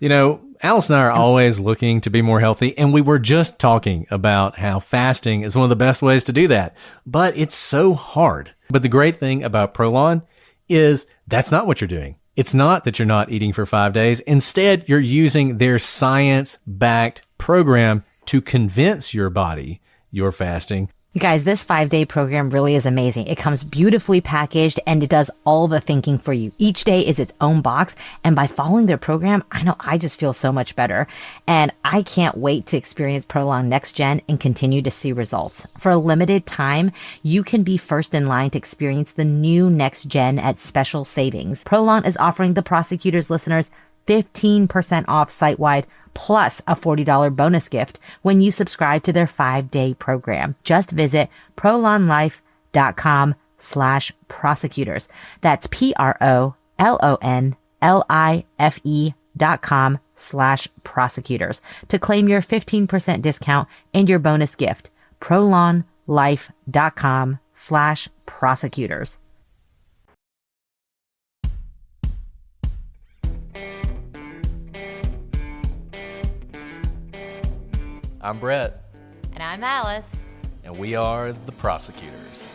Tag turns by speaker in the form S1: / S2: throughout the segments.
S1: Alice and I are always looking to be more healthy, and we were just talking about how fasting is one of the best ways to do that, but it's so hard. But the great thing about Prolon is that's not what you're doing. It's not that you're not eating for 5 days. Instead, you're using their science-backed program to convince your body you're fasting.
S2: You guys, this 5-day program really is amazing. It comes beautifully packaged and it does all the thinking for you. Each day is its own box. And by following their program, I know I just feel so much better. And I can't wait to experience Prolong Next Gen and continue to see results. For a limited time, you can be first in line to experience the new Next Gen at special savings. Prolong is offering the Prosecutors listeners 15% off site-wide plus a $40 bonus gift when you subscribe to their 5-day program. Just visit prolonlife.com/prosecutors. That's PROLONLIFE.com/prosecutors to claim your 15% discount and your bonus gift. prolonlife.com/prosecutors.
S1: I'm Brett.
S2: And I'm Alice.
S1: And we are the Prosecutors.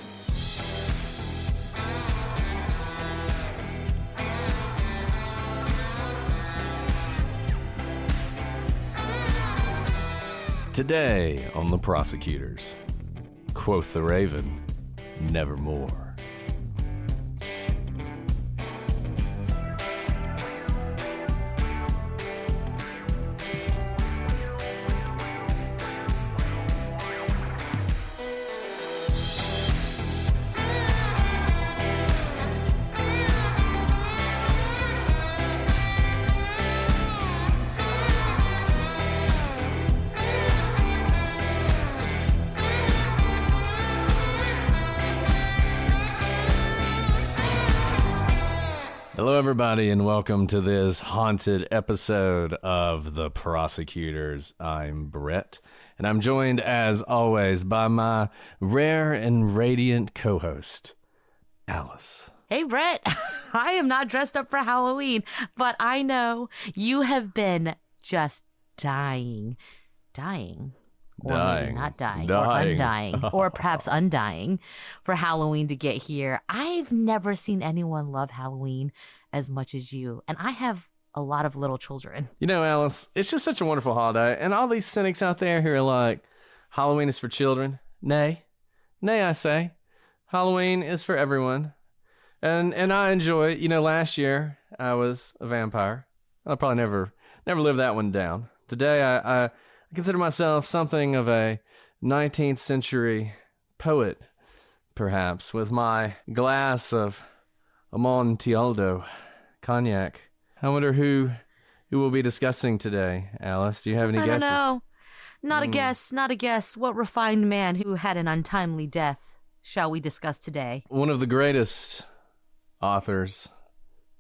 S1: Today on the Prosecutors, quoth the Raven, nevermore. Hello, everybody, and welcome to this haunted episode of The Prosecutors. I'm Brett, and I'm joined, as always, by my rare and radiant co-host, Alice.
S2: Hey, Brett. I am not dressed up for Halloween, but I know you have been just dying. Or maybe not dying. Or undying, or perhaps undying for Halloween to get here. I've never seen anyone love Halloween as much as you, and I have a lot of little children.
S1: Alice, it's just such a wonderful holiday, and all these cynics out there who are like, Halloween is for children. Nay, I say, Halloween is for everyone, and I enjoy it. Last year I was a vampire. I'll probably never live that one down. Today I consider myself something of a 19th century poet, perhaps, with my glass of Amontillado cognac. I wonder who we'll be discussing today, Alice. Do you have any guesses?
S2: I don't know. Not a guess. What refined man who had an untimely death shall we discuss today?
S1: One of the greatest authors,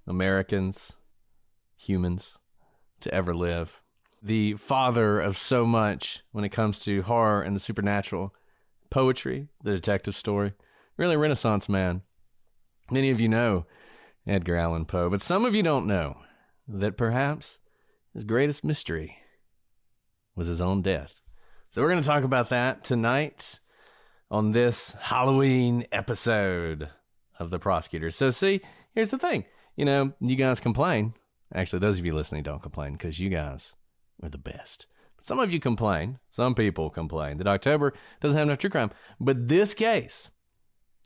S1: Americans, humans, to ever live. The father of so much when it comes to horror and the supernatural, poetry, the detective story, really a Renaissance man. Many of you know Edgar Allan Poe, but some of you don't know that perhaps his greatest mystery was his own death. So we're going to talk about that tonight on this Halloween episode of The Prosecutors. So see, here's the thing. You guys complain. Actually, those of you listening don't complain because you guys are the best. But some of you complain. Some people complain that October doesn't have enough true crime. But this case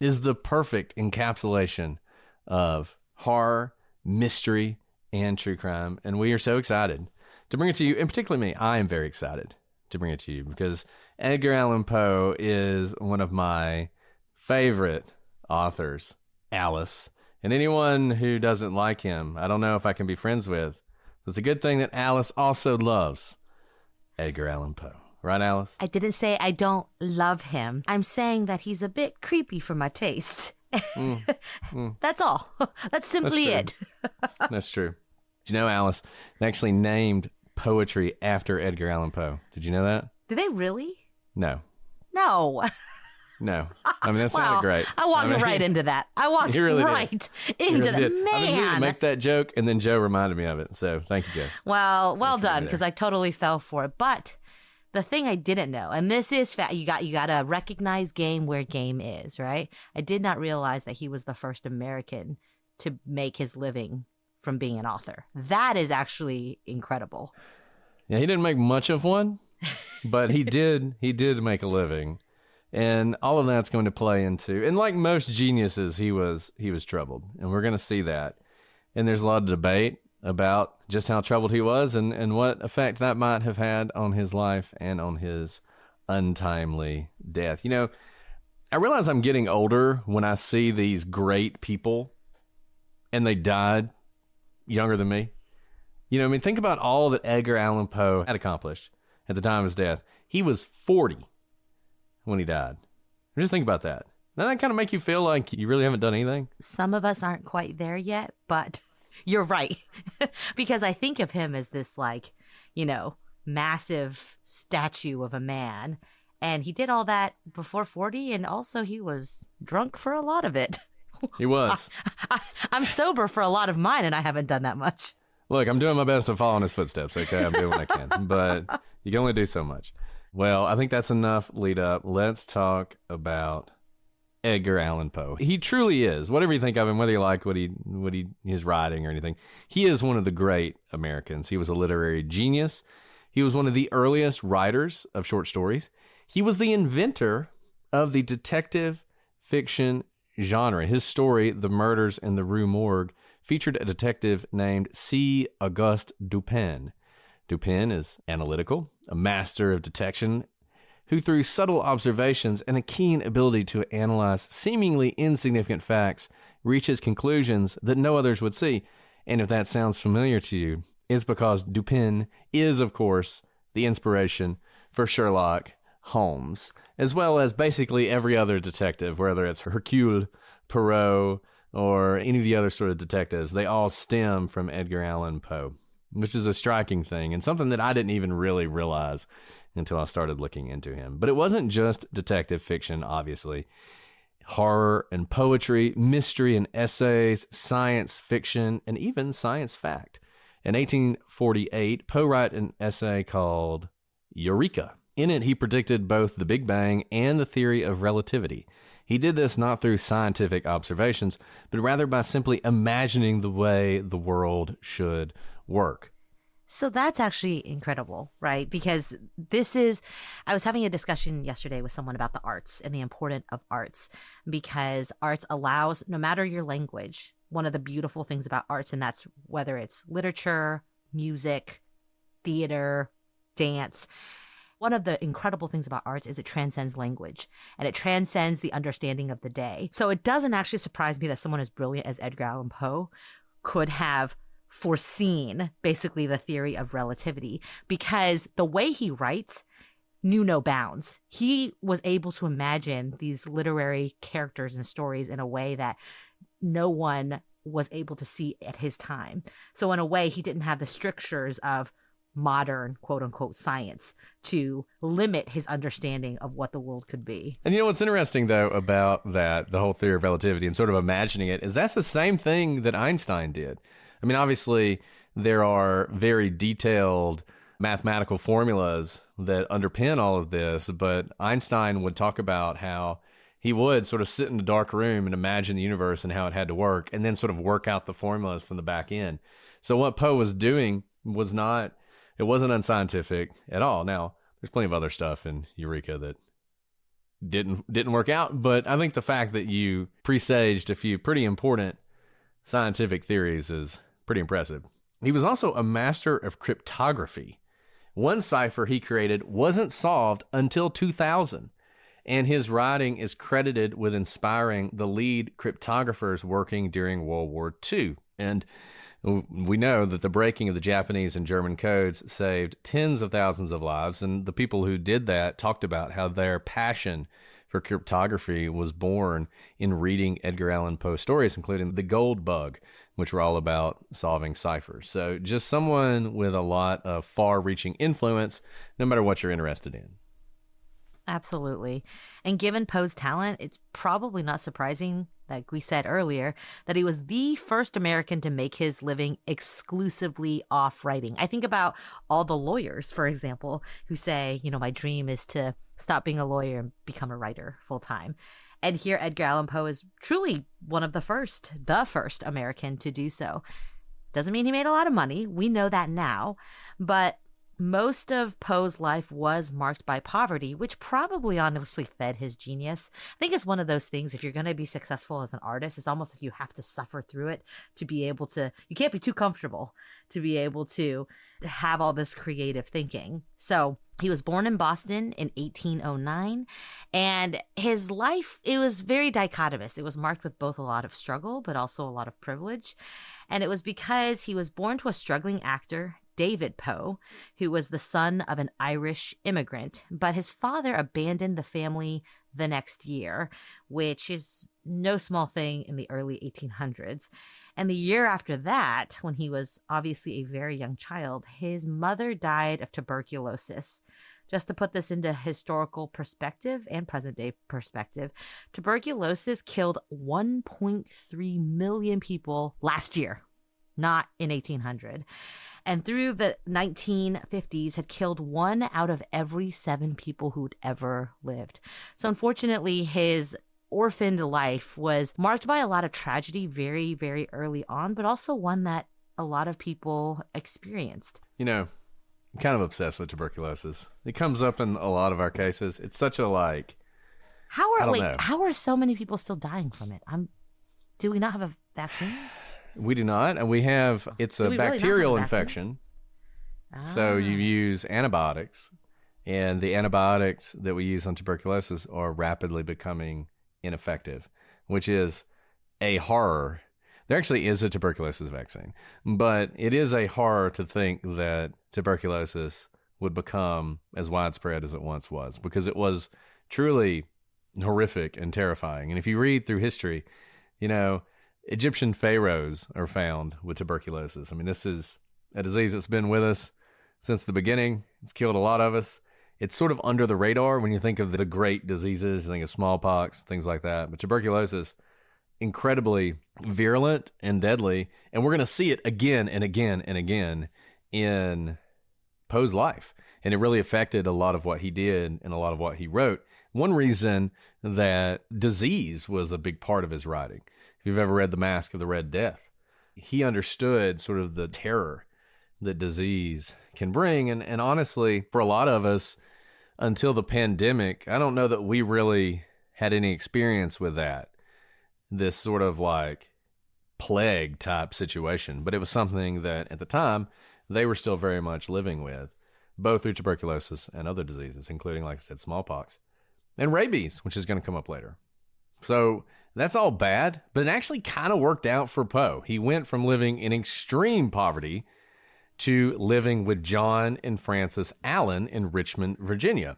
S1: is the perfect encapsulation of horror, mystery, and true crime. And we are so excited to bring it to you. And particularly me, I am very excited to bring it to you because Edgar Allan Poe is one of my favorite authors, Alice. And anyone who doesn't like him, I don't know if I can be friends with. It's a good thing that Alice also loves Edgar Allan Poe. Right, Alice?
S2: I didn't say I don't love him. I'm saying that he's a bit creepy for my taste. That's all. That's simply it.
S1: That's true. Did you know, Alice, they actually named poetry after Edgar Allan Poe? Did you know that?
S2: Did they really?
S1: No.
S2: No.
S1: No. I mean, that sounded
S2: Wow.
S1: great.
S2: I walked right into that. I walked
S1: You really
S2: right
S1: did.
S2: into that.
S1: I've been meaning to
S2: Man.
S1: make that joke, and then Joe reminded me of it. So thank you, Joe.
S2: Well
S1: Thanks for
S2: done,
S1: being
S2: because
S1: there.
S2: I totally fell for it. But the thing I didn't know, and this is you got to recognize game where game is, right? I did not realize that he was the first American to make his living from being an author. That is actually incredible.
S1: Yeah, he didn't make much of one, but he did make a living. And all of that's going to play into, and like most geniuses, he was troubled, and we're going to see that. And there's a lot of debate about just how troubled he was and what effect that might have had on his life and on his untimely death. You know, I realize I'm getting older when I see these great people and they died younger than me. You know, I mean, think about all that Edgar Allan Poe had accomplished at the time of his death. He was 40 when he died. Just think about that. Doesn't that kind of make you feel like you really haven't done anything?
S2: Some of us aren't quite there yet, but you're right. Because I think of him as this, like, you know, massive statue of a man. And he did all that before 40, and also he was drunk for a lot of it.
S1: He was.
S2: I'm sober for a lot of mine, and I haven't done that much.
S1: Look, I'm doing my best to follow in his footsteps, okay? I'm doing what I can. But you can only do so much. Well, I think that's enough lead up. Let's talk about Edgar Allan Poe. He truly is. Whatever you think of him, whether you like his writing or anything, he is one of the great Americans. He was a literary genius. He was one of the earliest writers of short stories. He was the inventor of the detective fiction genre. His story, The Murders in the Rue Morgue, featured a detective named C. Auguste Dupin. Dupin is analytical, a master of detection, who through subtle observations and a keen ability to analyze seemingly insignificant facts, reaches conclusions that no others would see. And if that sounds familiar to you, it's because Dupin is, of course, the inspiration for Sherlock Holmes, as well as basically every other detective, whether it's Hercule Poirot or any of the other sort of detectives. They all stem from Edgar Allan Poe, which is a striking thing and something that I didn't even really realize until I started looking into him. But it wasn't just detective fiction, obviously. Horror and poetry, mystery and essays, science fiction, and even science fact. In 1848, Poe wrote an essay called Eureka. In it, he predicted both the Big Bang and the theory of relativity. He did this not through scientific observations, but rather by simply imagining the way the world should work.
S2: So that's actually incredible, right? Because I was having a discussion yesterday with someone about the arts and the importance of arts, because arts allows, no matter your language, one of the beautiful things about arts, and that's whether it's literature, music, theater, dance. One of the incredible things about arts is it transcends language and it transcends the understanding of the day. So it doesn't actually surprise me that someone as brilliant as Edgar Allan Poe could have foreseen basically the theory of relativity, because the way he writes knew no bounds. He was able to imagine these literary characters and stories in a way that no one was able to see at his time. So in a way, he didn't have the strictures of modern quote unquote science to limit his understanding of what the world could be.
S1: And you know what's interesting though about that, the whole theory of relativity and sort of imagining it, is that's the same thing that Einstein did. I mean, obviously there are very detailed mathematical formulas that underpin all of this, but Einstein would talk about how he would sort of sit in a dark room and imagine the universe and how it had to work, and then sort of work out the formulas from the back end. So what Poe was doing it wasn't unscientific at all. Now, there's plenty of other stuff in Eureka that didn't work out, but I think the fact that you presaged a few pretty important scientific theories is pretty impressive. He was also a master of cryptography. One cipher he created wasn't solved until 2000, and his writing is credited with inspiring the lead cryptographers working during World War II. And we know that the breaking of the Japanese and German codes saved tens of thousands of lives, and the people who did that talked about how their passion for cryptography was born in reading Edgar Allan Poe stories, including The Gold Bug, which were all about solving ciphers. So just someone with a lot of far-reaching influence, no matter what you're interested in.
S2: Absolutely. And given Poe's talent, it's probably not surprising, like we said earlier, that he was the first American to make his living exclusively off writing. I think about all the lawyers, for example, who say, my dream is to stop being a lawyer and become a writer full time. And here, Edgar Allan Poe is truly one of the first American to do so. Doesn't mean he made a lot of money. We know that now. But most of Poe's life was marked by poverty, which probably honestly fed his genius. I think it's one of those things, if you're going to be successful as an artist, it's almost like you have to suffer through it to be able to, you can't be too comfortable to be able to have all this creative thinking. So he was born in Boston in 1809, and his life, it was very dichotomous. It was marked with both a lot of struggle, but also a lot of privilege. And it was because he was born to a struggling actor, David Poe, who was the son of an Irish immigrant, but his father abandoned the family the next year, which is no small thing in the early 1800s. And the year after that, when he was obviously a very young child, his mother died of tuberculosis. Just to put this into historical perspective and present day perspective, tuberculosis killed 1.3 million people last year, not in 1800. And through the 1950s had killed 1 out of every 7 people who'd ever lived. So unfortunately, his orphaned life was marked by a lot of tragedy very, very early on, but also one that a lot of people experienced.
S1: I'm kind of obsessed with tuberculosis. It comes up in a lot of our cases. It's such a
S2: How are so many people still dying from it? Do we not have a vaccine?
S1: We do not, and it's a bacterial infection. So you use antibiotics, and the antibiotics that we use on tuberculosis are rapidly becoming ineffective, which is a horror. There actually is a tuberculosis vaccine, but it is a horror to think that tuberculosis would become as widespread as it once was, because it was truly horrific and terrifying. And if you read through history, Egyptian pharaohs are found with tuberculosis. I mean, this is a disease that's been with us since the beginning. It's killed a lot of us. It's sort of under the radar when you think of the great diseases. You think of smallpox, things like that. But tuberculosis, incredibly virulent and deadly. And we're going to see it again and again and again in Poe's life. And it really affected a lot of what he did and a lot of what he wrote. One reason that disease was a big part of his writing. If you've ever read The Mask of the Red Death, he understood sort of the terror that disease can bring. And honestly, for a lot of us, until the pandemic, I don't know that we really had any experience with that, this sort of plague type situation. But it was something that at the time, they were still very much living with, both through tuberculosis and other diseases, including, like I said, smallpox and rabies, which is going to come up later. So that's all bad, but it actually kind of worked out for Poe. He went from living in extreme poverty to living with John and Frances Allen in Richmond, Virginia.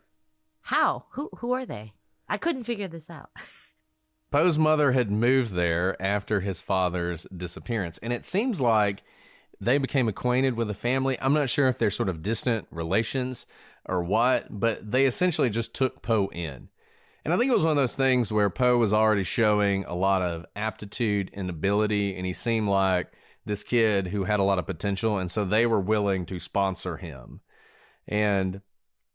S2: How? Who are they? I couldn't figure this out.
S1: Poe's mother had moved there after his father's disappearance, and it seems like they became acquainted with the family. I'm not sure if they're sort of distant relations or what, but they essentially just took Poe in. And I think it was one of those things where Poe was already showing a lot of aptitude and ability, and he seemed like this kid who had a lot of potential, and so they were willing to sponsor him. And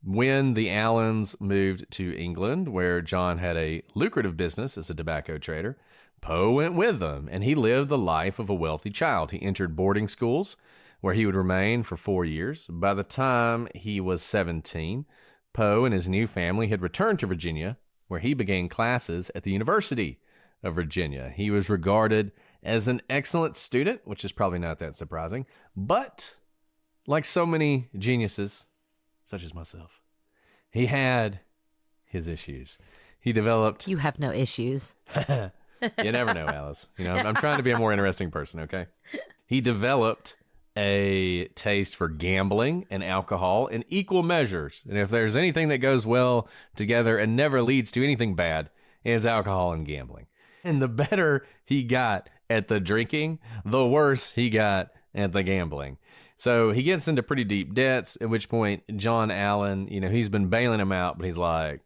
S1: when the Allens moved to England, where John had a lucrative business as a tobacco trader, Poe went with them, and he lived the life of a wealthy child. He entered boarding schools, where he would remain for 4 years. By the time he was 17, Poe and his new family had returned to Virginia, where he began classes at the University of Virginia. He was regarded as an excellent student, which is probably not that surprising, but like so many geniuses, such as myself, he had his issues. He developed...
S2: You have no issues.
S1: You never know, Alice. I'm trying to be a more interesting person, okay? He developed a taste for gambling and alcohol in equal measures. And if there's anything that goes well together and never leads to anything bad, it's alcohol and gambling. And the better he got at the drinking, the worse he got at the gambling. So he gets into pretty deep debts, at which point John Allen, he's been bailing him out, but he's like,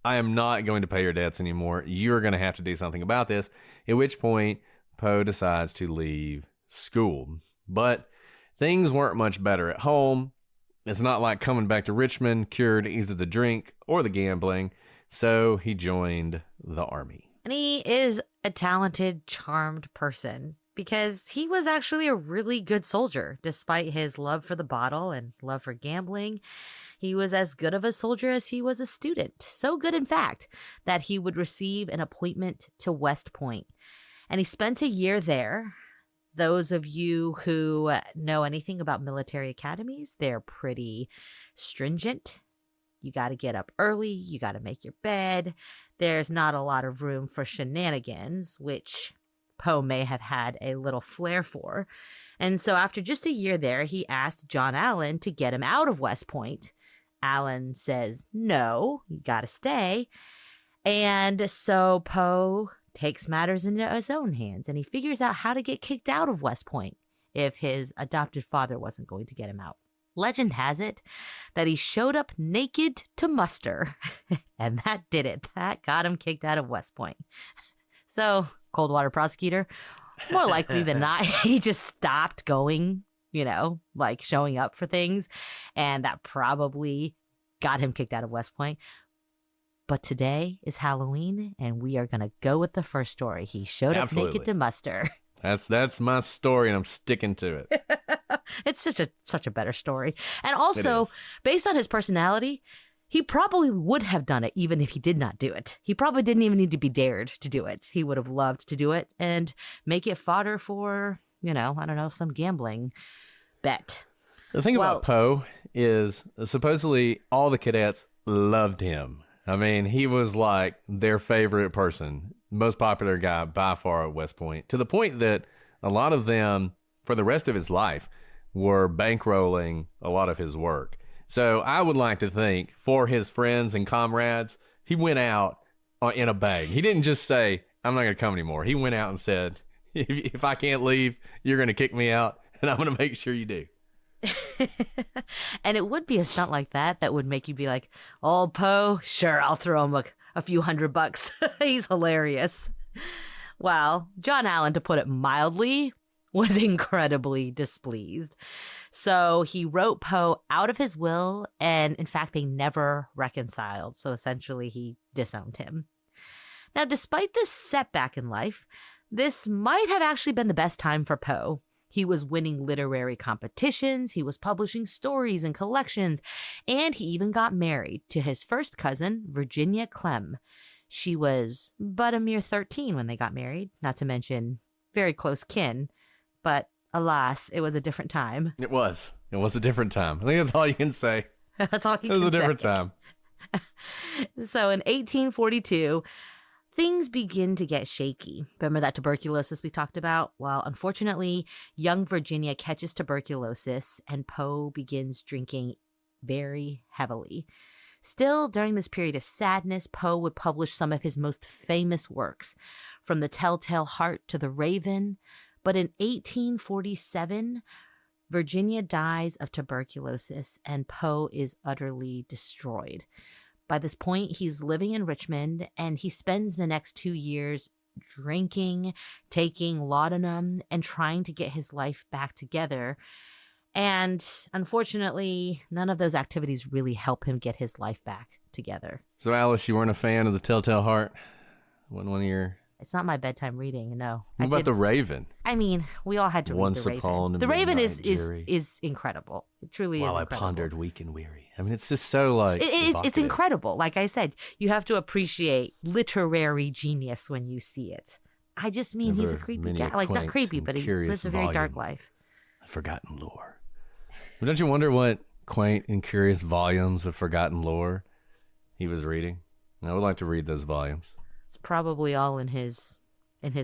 S1: I am not going to pay your debts anymore. You're going to have to do something about this. At which point, Poe decides to leave school. But things weren't much better at home. It's not like coming back to Richmond cured either the drink or the gambling. So he joined the army.
S2: And he is a talented, charmed person because he was actually a really good soldier. Despite his love for the bottle and love for gambling, he was as good of a soldier as he was a student. So good, in fact, that he would receive an appointment to West Point. And he spent a year there. Those of you who know anything about military academies, they're pretty stringent. You got to get up early. You got to make your bed. There's not a lot of room for shenanigans, which Poe may have had a little flair for. And so after just a year there, he asked John Allan to get him out of West Point. Allan says, no, you got to stay. And so Poe takes matters into his own hands, and he figures out how to get kicked out of West Point if his adopted father wasn't going to get him out. Legend has it that he showed up naked to muster, and that did it. That got him kicked out of West Point. So, Coldwater prosecutor, more likely than not, he just stopped going, like showing up for things, and that probably got him kicked out of West Point. But today is Halloween, and we are going to go with the first story. He showed up naked to muster.
S1: That's my story, and I'm sticking to it.
S2: It's such a better story. And also, based on his personality, he probably would have done it even if he did not do it. He probably didn't even need to be dared to do it. He would have loved to do it and make it fodder for, I don't know, some gambling bet.
S1: The thing about Poe is supposedly all the cadets loved him. I mean, he was like their favorite person, most popular guy by far at West Point, to the point that a lot of them, for the rest of his life, were bankrolling a lot of his work. So I would like to think for his friends and comrades, he went out in a bang. He didn't just say, I'm not going to come anymore. He went out and said, if I can't leave, you're going to kick me out, and I'm going to make sure you do.
S2: And it would be a stunt like that would make you be like, oh, Poe, sure, I'll throw him a few $100. He's hilarious. Well, John Allan, to put it mildly, was incredibly displeased. So he wrote Poe out of his will, and in fact, they never reconciled. So essentially, he disowned him. Now, despite this setback in life, this might have actually been the best time for Poe. He was winning literary competitions, he was publishing stories and collections, and he even got married to his first cousin, Virginia Clem. She was but a mere 13 when they got married, not to mention very close kin. But alas, it was a different time.
S1: It was a different time. I think that's all you can say.
S2: That's all you can say.
S1: It was a different time.
S2: So in 1842, things begin to get shaky. Remember that tuberculosis we talked about? Well, unfortunately, young Virginia catches tuberculosis, and Poe begins drinking very heavily. Still, during this period of sadness, Poe would publish some of his most famous works, from The Telltale Heart to The Raven. But in 1847, Virginia dies of tuberculosis, and Poe is utterly destroyed. By this point, he's living in Richmond, and he spends the next 2 years drinking, taking laudanum, and trying to get his life back together. And unfortunately, none of those activities really help him get his life back together.
S1: So, Alice, you weren't a fan of The Telltale Heart? Wasn't one of your...
S2: It's not my bedtime reading, no.
S1: What about The Raven?
S2: I mean, we all had to read The Raven. The Raven is incredible. It truly is incredible.
S1: While I pondered weak and weary. I mean, it's just so like...
S2: It's incredible. Like I said, you have to appreciate literary genius when you see it. I just mean he's a creepy guy. Like, not creepy, but he lives a very dark life.
S1: Forgotten lore. But don't you wonder what quaint and curious volumes of forgotten lore he was reading? And I would like to read those volumes.
S2: It's probably all in his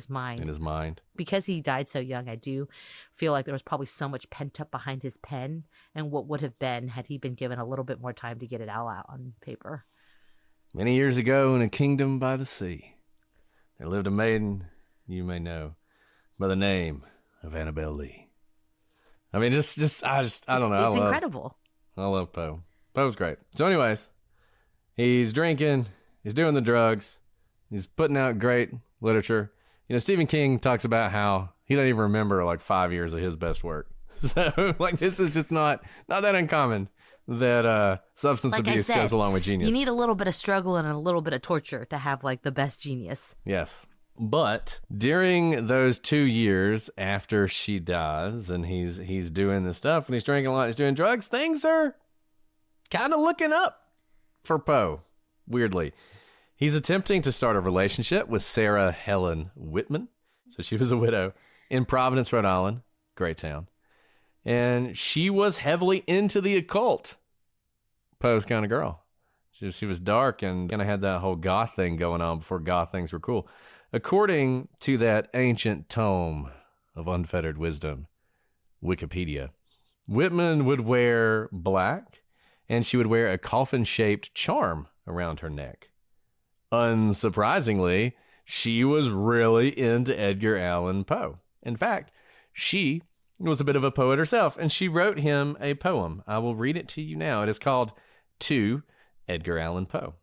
S2: mind.
S1: In his mind.
S2: Because he died so young, I do feel like there was probably so much pent up behind his pen, and what would have been had he been given a little bit more time to get it all out on paper.
S1: Many years ago, in a kingdom by the sea, there lived a maiden you may know by the name of Annabel Lee. I mean, I don't know.
S2: It's incredible.
S1: I love Poe. Poe's great. So anyways, he's drinking, He's doing the drugs. He's putting out great literature. You know, Stephen King talks about how he doesn't even remember like 5 years of his best work. So, like, this is just not that uncommon that substance abuse goes along with genius.
S2: You need a little bit of struggle and a little bit of torture to have like the best genius.
S1: Yes. But during those 2 years after she dies and he's doing this stuff and he's drinking a lot, he's doing drugs, things are kind of looking up for Poe, weirdly. He's attempting to start a relationship with Sarah Helen Whitman. So she was a widow in Providence, Rhode Island, great town. And she was heavily into the occult. Poe's kind of girl. She was dark and kind of had that whole goth thing going on before goth things were cool. According to that ancient tome of unfettered wisdom, Wikipedia, Whitman would wear black, and she would wear a coffin-shaped charm around her neck. Unsurprisingly, she was really into Edgar Allan Poe. In fact, she was a bit of a poet herself, and she wrote him a poem. I will read it to you now. It is called To Edgar Allan Poe.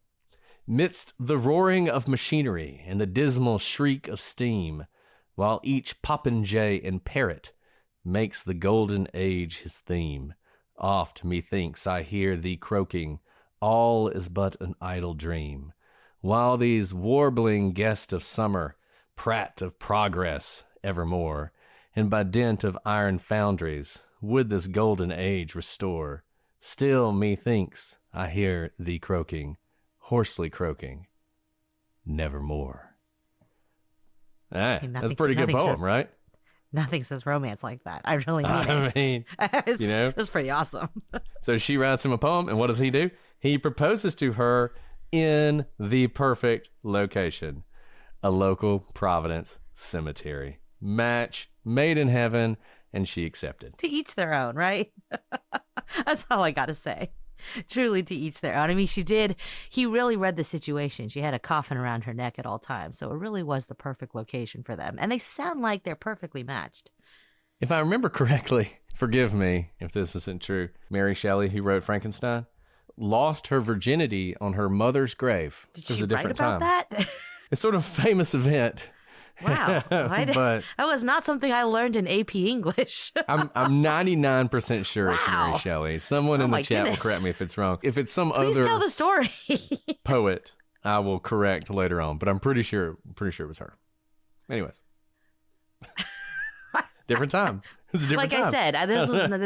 S1: Midst the roaring of machinery and the dismal shriek of steam, while each popinjay and parrot makes the golden age his theme, oft methinks I hear thee croaking, all is but an idle dream, while these warbling guests of summer prate of progress evermore, and by dint of iron foundries would this golden age restore. Still methinks I hear thee croaking, hoarsely croaking, nevermore. That's a pretty good poem, right?
S2: Nothing says romance like that. I really mean it.
S1: I mean, you know,
S2: it's pretty awesome.
S1: So she writes him a poem, and what does he do? He proposes to her in the perfect location, a local Providence cemetery. Match made in heaven, and she accepted.
S2: To each their own, right? That's all I gotta say. Truly, to each their own. I mean, he really read the situation. She had a coffin around her neck at all times, so it really was the perfect location for them. And they sound like they're perfectly matched.
S1: If I remember correctly, forgive me if this isn't true, Mary Shelley, who wrote Frankenstein, lost her virginity on her mother's grave.
S2: Did she write about that?
S1: It's sort of a famous event.
S2: Wow.
S1: But
S2: that was not something I learned in AP English.
S1: I'm 99% sure it's Mary Shelley. Someone in the chat will correct me if it's wrong. If it's some
S2: Please
S1: other
S2: tell the story.
S1: poet, I will correct later on. But I'm pretty sure it was her. Anyways. Different time. It was a different time.
S2: Like I said,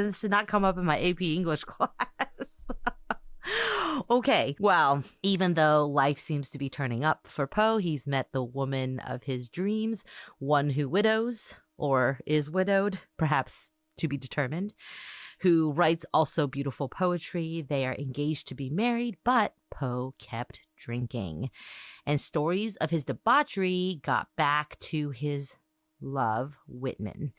S2: this did not come up in my AP English class. Okay, well, even though life seems to be turning up for Poe, he's met the woman of his dreams, one who widows or is widowed, perhaps to be determined, who writes also beautiful poetry. They are engaged to be married, but Poe kept drinking. And stories of his debauchery got back to his love, Whitman.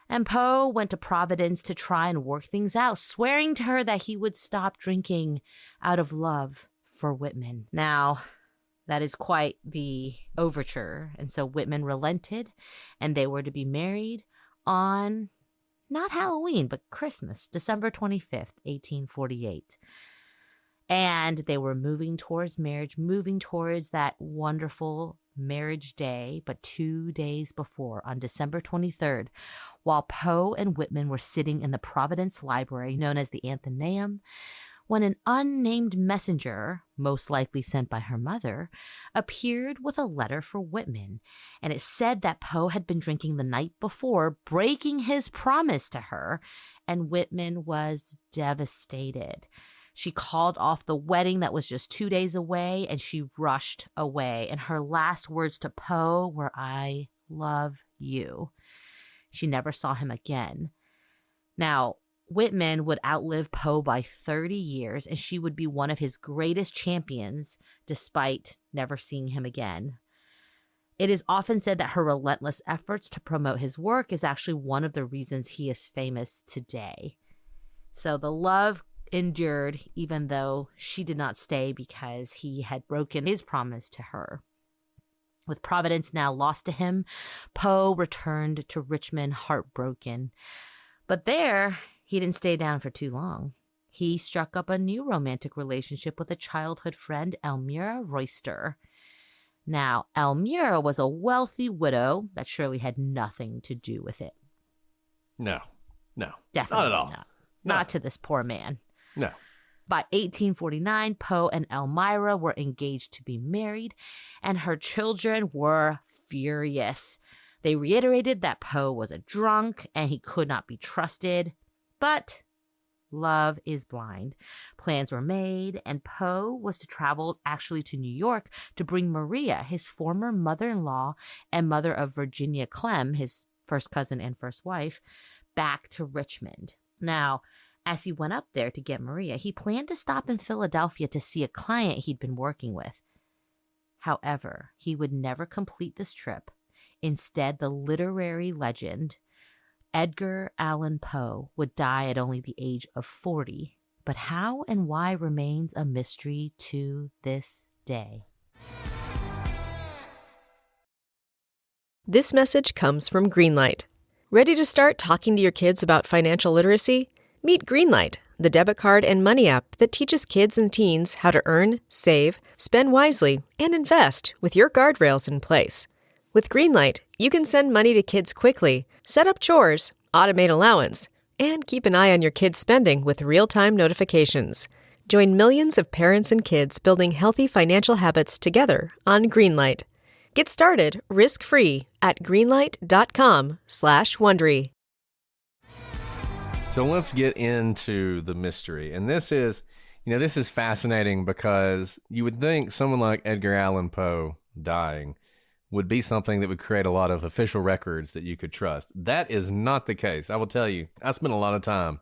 S2: And Poe went to Providence to try and work things out, swearing to her that he would stop drinking out of love for Whitman. Now, that is quite the overture. And so Whitman relented, and they were to be married on not Halloween, but Christmas, December 25th, 1848. And they were moving towards marriage, moving towards that wonderful marriage day. But 2 days before, on December 23rd, while Poe and Whitman were sitting in the Providence Library, known as the Athenaeum, when an unnamed messenger, most likely sent by her mother, appeared with a letter for Whitman. And it said that Poe had been drinking the night before, breaking his promise to her, and Whitman was devastated. She called off the wedding that was just 2 days away, and she rushed away. And her last words to Poe were, "I love you." She never saw him again. Now, Whitman would outlive Poe by 30 years, and she would be one of his greatest champions, despite never seeing him again. It is often said that her relentless efforts to promote his work is actually one of the reasons he is famous today. So the love endured, even though she did not stay because he had broken his promise to her. With Providence now lost to him, Poe returned to Richmond heartbroken. But there, he didn't stay down for too long. he struck up a new romantic relationship with a childhood friend, Elmira Royster. Now, Elmira was a wealthy widow that surely had nothing to do with it.
S1: No,
S2: Definitely
S1: not at all.
S2: not.
S1: No.
S2: Not to this poor man.
S1: No.
S2: By 1849, Poe and Elmira were engaged to be married, and her children were furious. They reiterated that Poe was a drunk and he could not be trusted, but love is blind. Plans were made, and Poe was to travel actually to New York to bring Maria, his former mother-in-law and mother of Virginia Clem, his first cousin and first wife, back to Richmond. Now, as he went up there to get Maria, he planned to stop in Philadelphia to see a client he'd been working with. However, he would never complete this trip. Instead, the literary legend Edgar Allan Poe would die at only the age of 40, but how and why remains a mystery to this day.
S3: This message comes from Greenlight. Ready to start talking to your kids about financial literacy? Meet Greenlight, the debit card and money app that teaches kids and teens how to earn, save, spend wisely, and invest with your guardrails in place. With Greenlight, you can send money to kids quickly, set up chores, automate allowance, and keep an eye on your kids' spending with real-time notifications. Join millions of parents and kids building healthy financial habits together on Greenlight. Get started risk-free at greenlight.com/Wondery.
S1: So let's get into the mystery. And this is fascinating because you would think someone like Edgar Allan Poe dying would be something that would create a lot of official records that you could trust. That is not the case. I will tell you, I spent a lot of time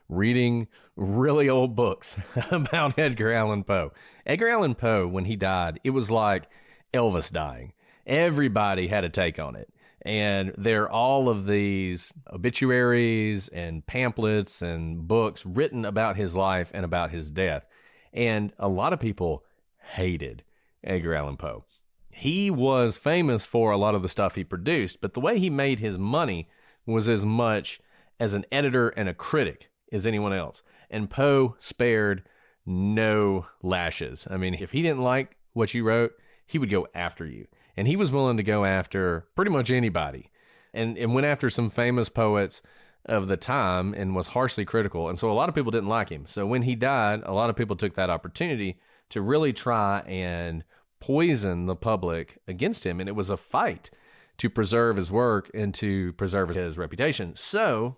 S1: reading really old books about Edgar Allan Poe. Edgar Allan Poe, when he died, it was like Elvis dying. Everybody had a take on it. And there are all of these obituaries and pamphlets and books written about his life and about his death. And a lot of people hated Edgar Allan Poe. He was famous for a lot of the stuff he produced, but the way he made his money was as much as an editor and a critic as anyone else. And Poe spared no lashes. I mean, if he didn't like what you wrote, he would go after you. And he was willing to go after pretty much anybody and went after some famous poets of the time and was harshly critical. And so a lot of people didn't like him. So when he died, a lot of people took that opportunity to really try and poison the public against him. And it was a fight to preserve his work and to preserve his reputation. So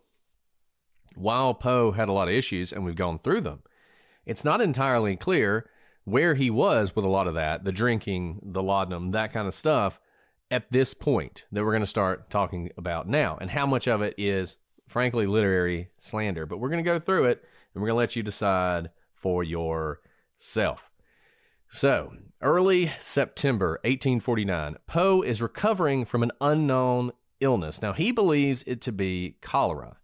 S1: while Poe had a lot of issues, and we've gone through them, it's not entirely clear where he was with a lot of that, the drinking, the laudanum, that kind of stuff, at this point that we're going to start talking about now, and how much of it is, frankly, literary slander. But we're going to go through it, and we're going to let you decide for yourself. So, early September 1849, Poe is recovering from an unknown illness. Now, he believes it to be cholera.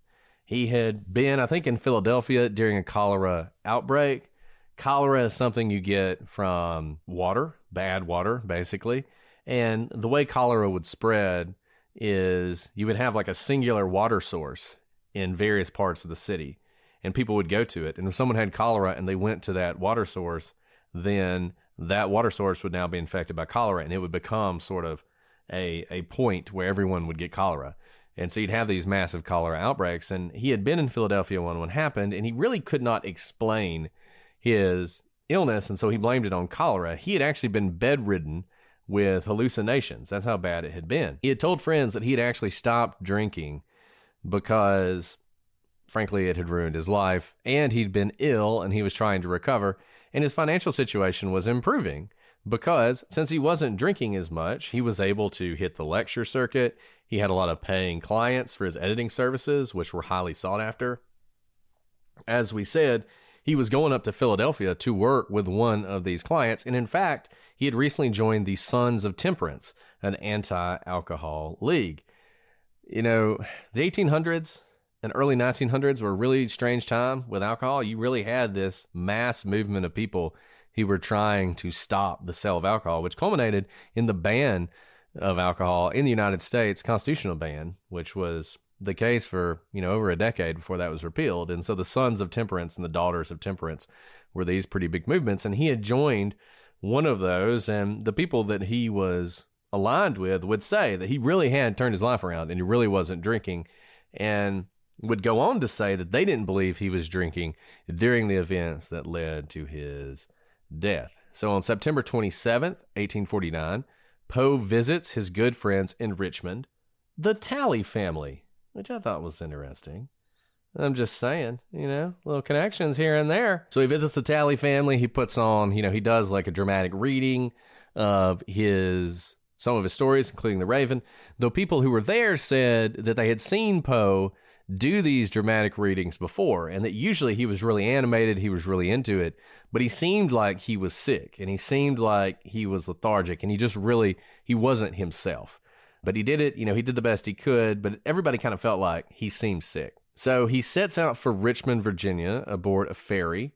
S1: He had been, I think, in Philadelphia during a cholera outbreak. Cholera is something you get from water, bad water, basically. And the way cholera would spread is you would have like a singular water source in various parts of the city, and people would go to it. And if someone had cholera and they went to that water source, then that water source would now be infected by cholera, and it would become sort of a point where everyone would get cholera. And so you'd have these massive cholera outbreaks. And he had been in Philadelphia when one happened, and he really could not explain his illness, and so he blamed it on cholera. He had actually been bedridden with hallucinations. That's how bad it had been. He had told friends that he had actually stopped drinking because, frankly, it had ruined his life, and he'd been ill, and he was trying to recover, and his financial situation was improving because since he wasn't drinking as much, he was able to hit the lecture circuit. He had a lot of paying clients for his editing services, which were highly sought after. As we said, he was going up to Philadelphia to work with one of these clients. And in fact, he had recently joined the Sons of Temperance, an anti-alcohol league. You know, the 1800s and early 1900s were a really strange time with alcohol. You really had this mass movement of people who were trying to stop the sale of alcohol, which culminated in the ban of alcohol in the United States, constitutional ban, which was the case for, over a decade before that was repealed. And so the Sons of Temperance and the Daughters of Temperance were these pretty big movements. And he had joined one of those, and the people that he was aligned with would say that he really had turned his life around and he really wasn't drinking, and would go on to say that they didn't believe he was drinking during the events that led to his death. So on September 27th, 1849, Poe visits his good friends in Richmond, the Talley family, which I thought was interesting. I'm just saying, little connections here and there. So he visits the Talley family. He puts on, he does like a dramatic reading of some of his stories, including The Raven. Though people who were there said that they had seen Poe do these dramatic readings before, and that usually he was really animated, he was really into it, but he seemed like he was sick, and he seemed like he was lethargic, and he wasn't himself. But he did it, he did the best he could, but everybody kind of felt like he seemed sick. So he sets out for Richmond, Virginia, aboard a ferry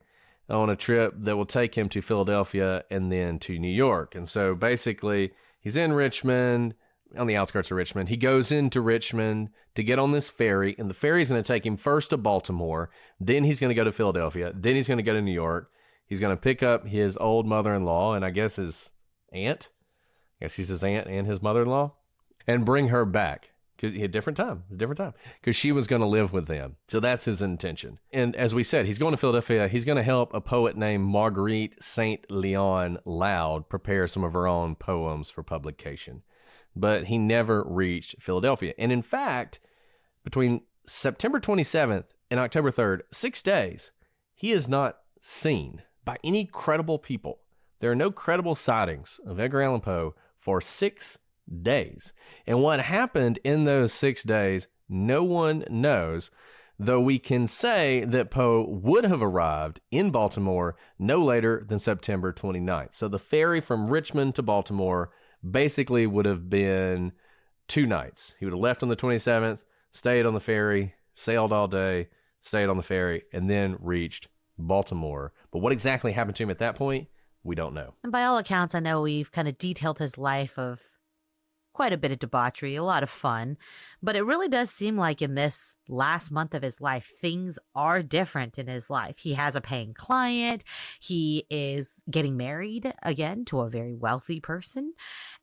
S1: on a trip that will take him to Philadelphia and then to New York. And so basically, he's in Richmond, on the outskirts of Richmond. He goes into Richmond to get on this ferry, and the ferry's going to take him first to Baltimore, then he's going to go to Philadelphia, then he's going to go to New York. He's going to pick up his old mother-in-law, and I guess his aunt. I guess he's his aunt and his mother-in-law, and bring her back. Because he had different time. It's a different time. Because she was going to live with them. So that's his intention. And as we said, he's going to Philadelphia. He's going to help a poet named Marguerite St. Leon Loud prepare some of her own poems for publication. But he never reached Philadelphia. And in fact, between September 27th and October 3rd, 6 days, he is not seen by any credible people. There are no credible sightings of Edgar Allan Poe for 6 days. And what happened in those 6 days, no one knows, though we can say that Poe would have arrived in Baltimore no later than September 29th. So the ferry from Richmond to Baltimore basically would have been 2 nights. He would have left on the 27th, stayed on the ferry, sailed all day, stayed on the ferry, and then reached Baltimore. But what exactly happened to him at that point, we don't know.
S2: And by all accounts, I know we've kind of detailed his life of quite a bit of debauchery, a lot of fun, but it really does seem like in this last month of his life, things are different in his life. He has a paying client. He is getting married again to a very wealthy person.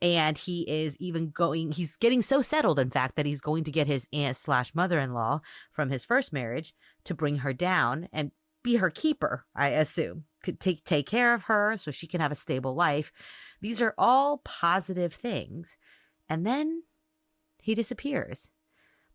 S2: And he is he's getting so settled, in fact, that he's going to get his aunt/mother-in-law from his first marriage to bring her down and be her keeper, I assume. Could take care of her so she can have a stable life. These are all positive things. And then he disappears.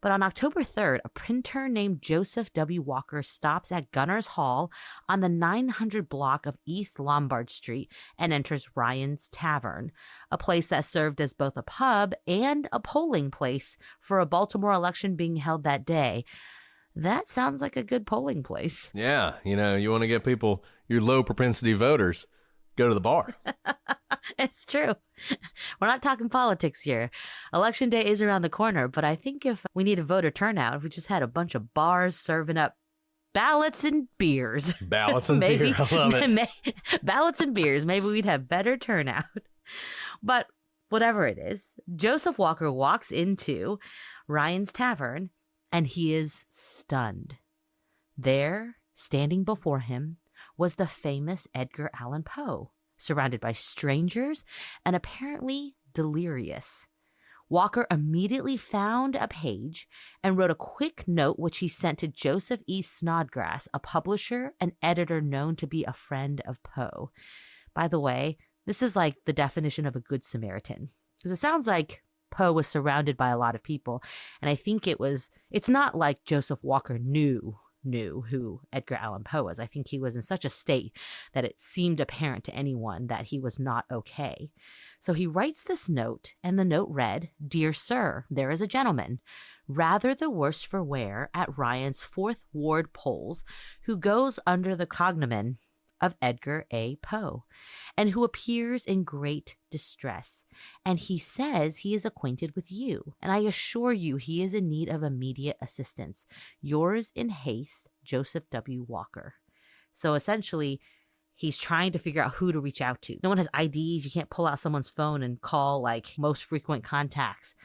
S2: But on October 3rd, a printer named Joseph W. Walker stops at Gunner's Hall on the 900 block of East Lombard Street and enters Ryan's Tavern, a place that served as both a pub and a polling place for a Baltimore election being held that day. That sounds like a good polling place.
S1: Yeah, you want to get people, your low propensity voters, go to the bar.
S2: It's true. We're not talking politics here. Election day is around the corner, but I think if we need a voter turnout, if we just had a bunch of bars serving up ballots and beers.
S1: Ballots and beer, I love it.
S2: Ballots and beers, maybe we'd have better turnout. But whatever it is, Joseph Walker walks into Ryan's Tavern, and he is stunned. There, standing before him, was the famous Edgar Allan Poe, surrounded by strangers and apparently delirious. Walker immediately found a page and wrote a quick note which he sent to Joseph E. Snodgrass, a publisher and editor known to be a friend of Poe. By the way, this is like the definition of a good Samaritan, because it sounds like Poe was surrounded by a lot of people, and I think it's not like Joseph Walker knew who Edgar Allan Poe was. I think he was in such a state that it seemed apparent to anyone that he was not okay. So he writes this note, and the note read, "Dear Sir, there is a gentleman, rather the worse for wear, at Ryan's 4th Ward polls, who goes under the cognomen of Edgar A. Poe, and who appears in great distress. And he says he is acquainted with you, and I assure you he is in need of immediate assistance. Yours in haste, Joseph W. Walker." So essentially, he's trying to figure out who to reach out to. No one has IDs. You can't pull out someone's phone and call like most frequent contacts.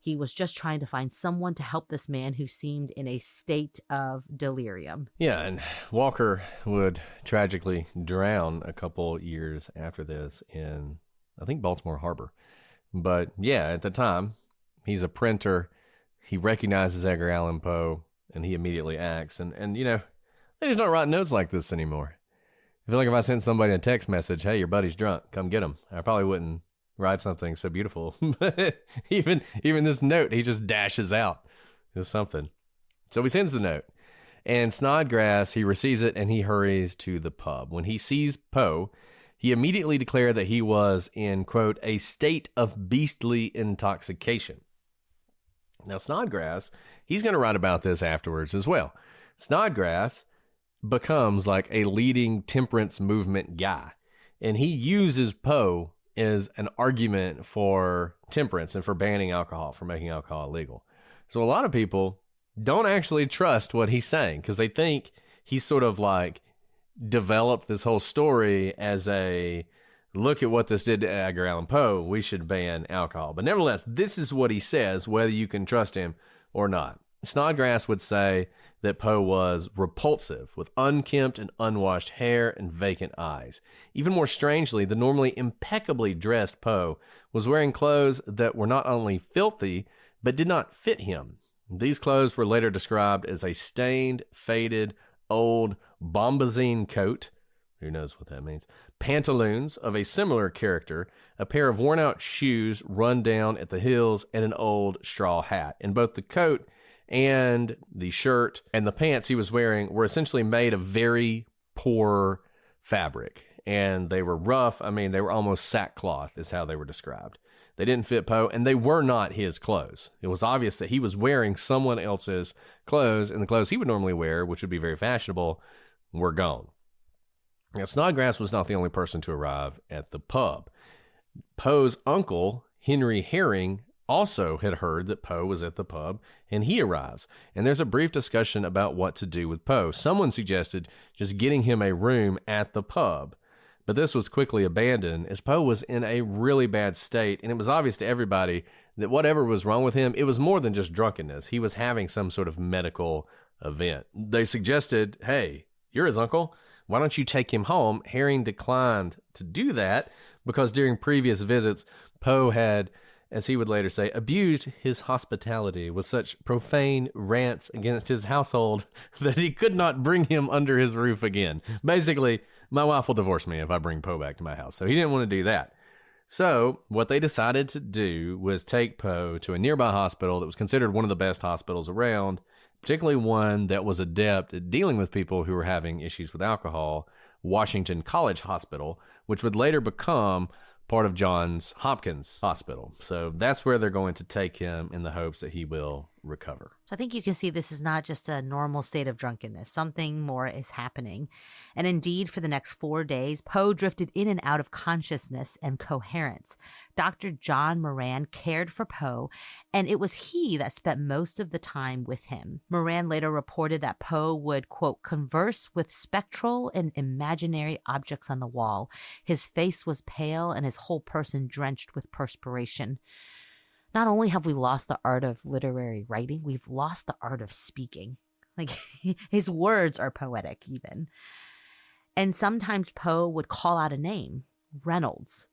S2: He was just trying to find someone to help this man who seemed in a state of delirium.
S1: Yeah, and Walker would tragically drown a couple years after this in, I think, Baltimore Harbor. But yeah, at the time, he's a printer. He recognizes Edgar Allan Poe, and he immediately acts. And you know, they just don't write notes like this anymore. I feel like if I sent somebody a text message, hey, your buddy's drunk, come get him, I probably wouldn't write something so beautiful. But even this note, he just dashes out. It's something. So he sends the note. And Snodgrass, he receives it and he hurries to the pub. When he sees Poe, he immediately declared that he was in, quote, a state of beastly intoxication. Now, Snodgrass, he's going to write about this afterwards as well. Snodgrass becomes like a leading temperance movement guy. And he uses Poe as an argument for temperance and for banning alcohol, for making alcohol illegal. So a lot of people don't actually trust what he's saying because they think he's sort of like developed this whole story as a look at what this did to Edgar Allan Poe. We should ban alcohol. But nevertheless, this is what he says, whether you can trust him or not. Snodgrass would say that Poe was repulsive, with unkempt and unwashed hair and vacant eyes. Even more strangely, the normally impeccably dressed Poe was wearing clothes that were not only filthy, but did not fit him. These clothes were later described as a stained, faded, old bombazine coat, who knows what that means, pantaloons of a similar character, a pair of worn-out shoes run down at the heels, and an old straw hat. And both the coat and the shirt and the pants he was wearing were essentially made of very poor fabric. And they were rough. I mean, they were almost sackcloth is how they were described. They didn't fit Poe, and they were not his clothes. It was obvious that he was wearing someone else's clothes, and the clothes he would normally wear, which would be very fashionable, were gone. Now, Snodgrass was not the only person to arrive at the pub. Poe's uncle, Henry Herring, also had heard that Poe was at the pub, and he arrives. And there's a brief discussion about what to do with Poe. Someone suggested just getting him a room at the pub, but this was quickly abandoned as Poe was in a really bad state, and it was obvious to everybody that whatever was wrong with him, it was more than just drunkenness. He was having some sort of medical event. They suggested, hey, you're his uncle. Why don't you take him home? Herring declined to do that because during previous visits, Poe had, as he would later say, abused his hospitality with such profane rants against his household that he could not bring him under his roof again. Basically, my wife will divorce me if I bring Poe back to my house. So he didn't want to do that. So what they decided to do was take Poe to a nearby hospital that was considered one of the best hospitals around, particularly one that was adept at dealing with people who were having issues with alcohol, Washington College Hospital, which would later become part of Johns Hopkins Hospital. So that's where they're going to take him in the hopes that he will recover.
S2: So I think you can see this is not just a normal state of drunkenness. Something more is happening. And indeed, for the next 4 days, Poe drifted in and out of consciousness and coherence. Dr. John Moran cared for Poe, and it was he that spent most of the time with him. Moran later reported that Poe would, quote, converse with spectral and imaginary objects on the wall. His face was pale and his whole person drenched with perspiration. Not only have we lost the art of literary writing, we've lost the art of speaking. Like, his words are poetic even. And sometimes Poe would call out a name, Reynolds.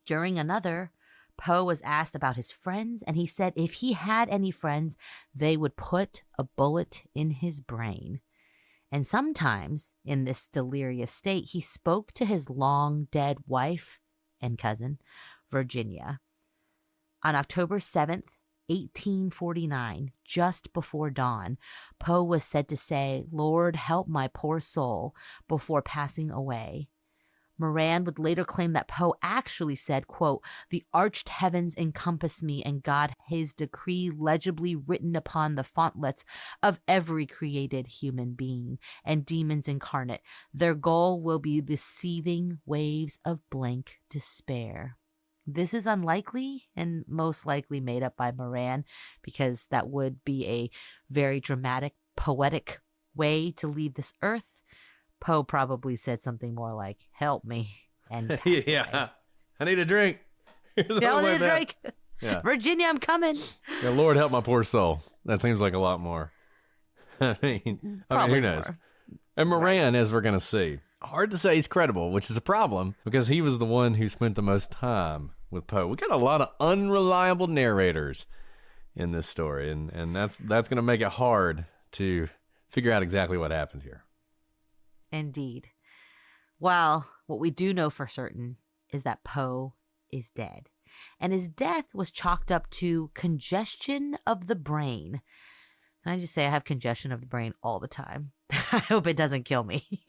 S2: During another, Poe was asked about his friends, and he said if he had any friends, they would put a bullet in his brain. And sometimes, in this delirious state, he spoke to his long-dead wife and cousin, Virginia. On October 7th, 1849, just before dawn, Poe was said to say, "Lord, help my poor soul," before passing away. Moran would later claim that Poe actually said, quote, "The arched heavens encompass me, and God his decree legibly written upon the frontlets of every created human being, and demons incarnate. Their goal will be the seething waves of blank despair." This is unlikely and most likely made up by Moran because that would be a very dramatic, poetic way to leave this earth. Poe probably said something more like, "Help me," and passed away.
S1: I need a drink. Here's
S2: Yeah, I
S1: something
S2: need
S1: like
S2: a
S1: that.
S2: drink.
S1: Yeah.
S2: Virginia, I'm coming.
S1: Yeah, Lord help my poor soul. That seems like a lot more. I mean,
S2: Probably
S1: who knows?
S2: more.
S1: And Moran, as we're going to see, hard to say he's credible, which is a problem because he was the one who spent the most time with Poe. We got a lot of unreliable narrators in this story, and that's going to make it hard to figure out exactly what happened here.
S2: Indeed. Well, what we do know for certain is that Poe is dead. And his death was chalked up to congestion of the brain. And I just say I have congestion of the brain all the time. I hope it doesn't kill me.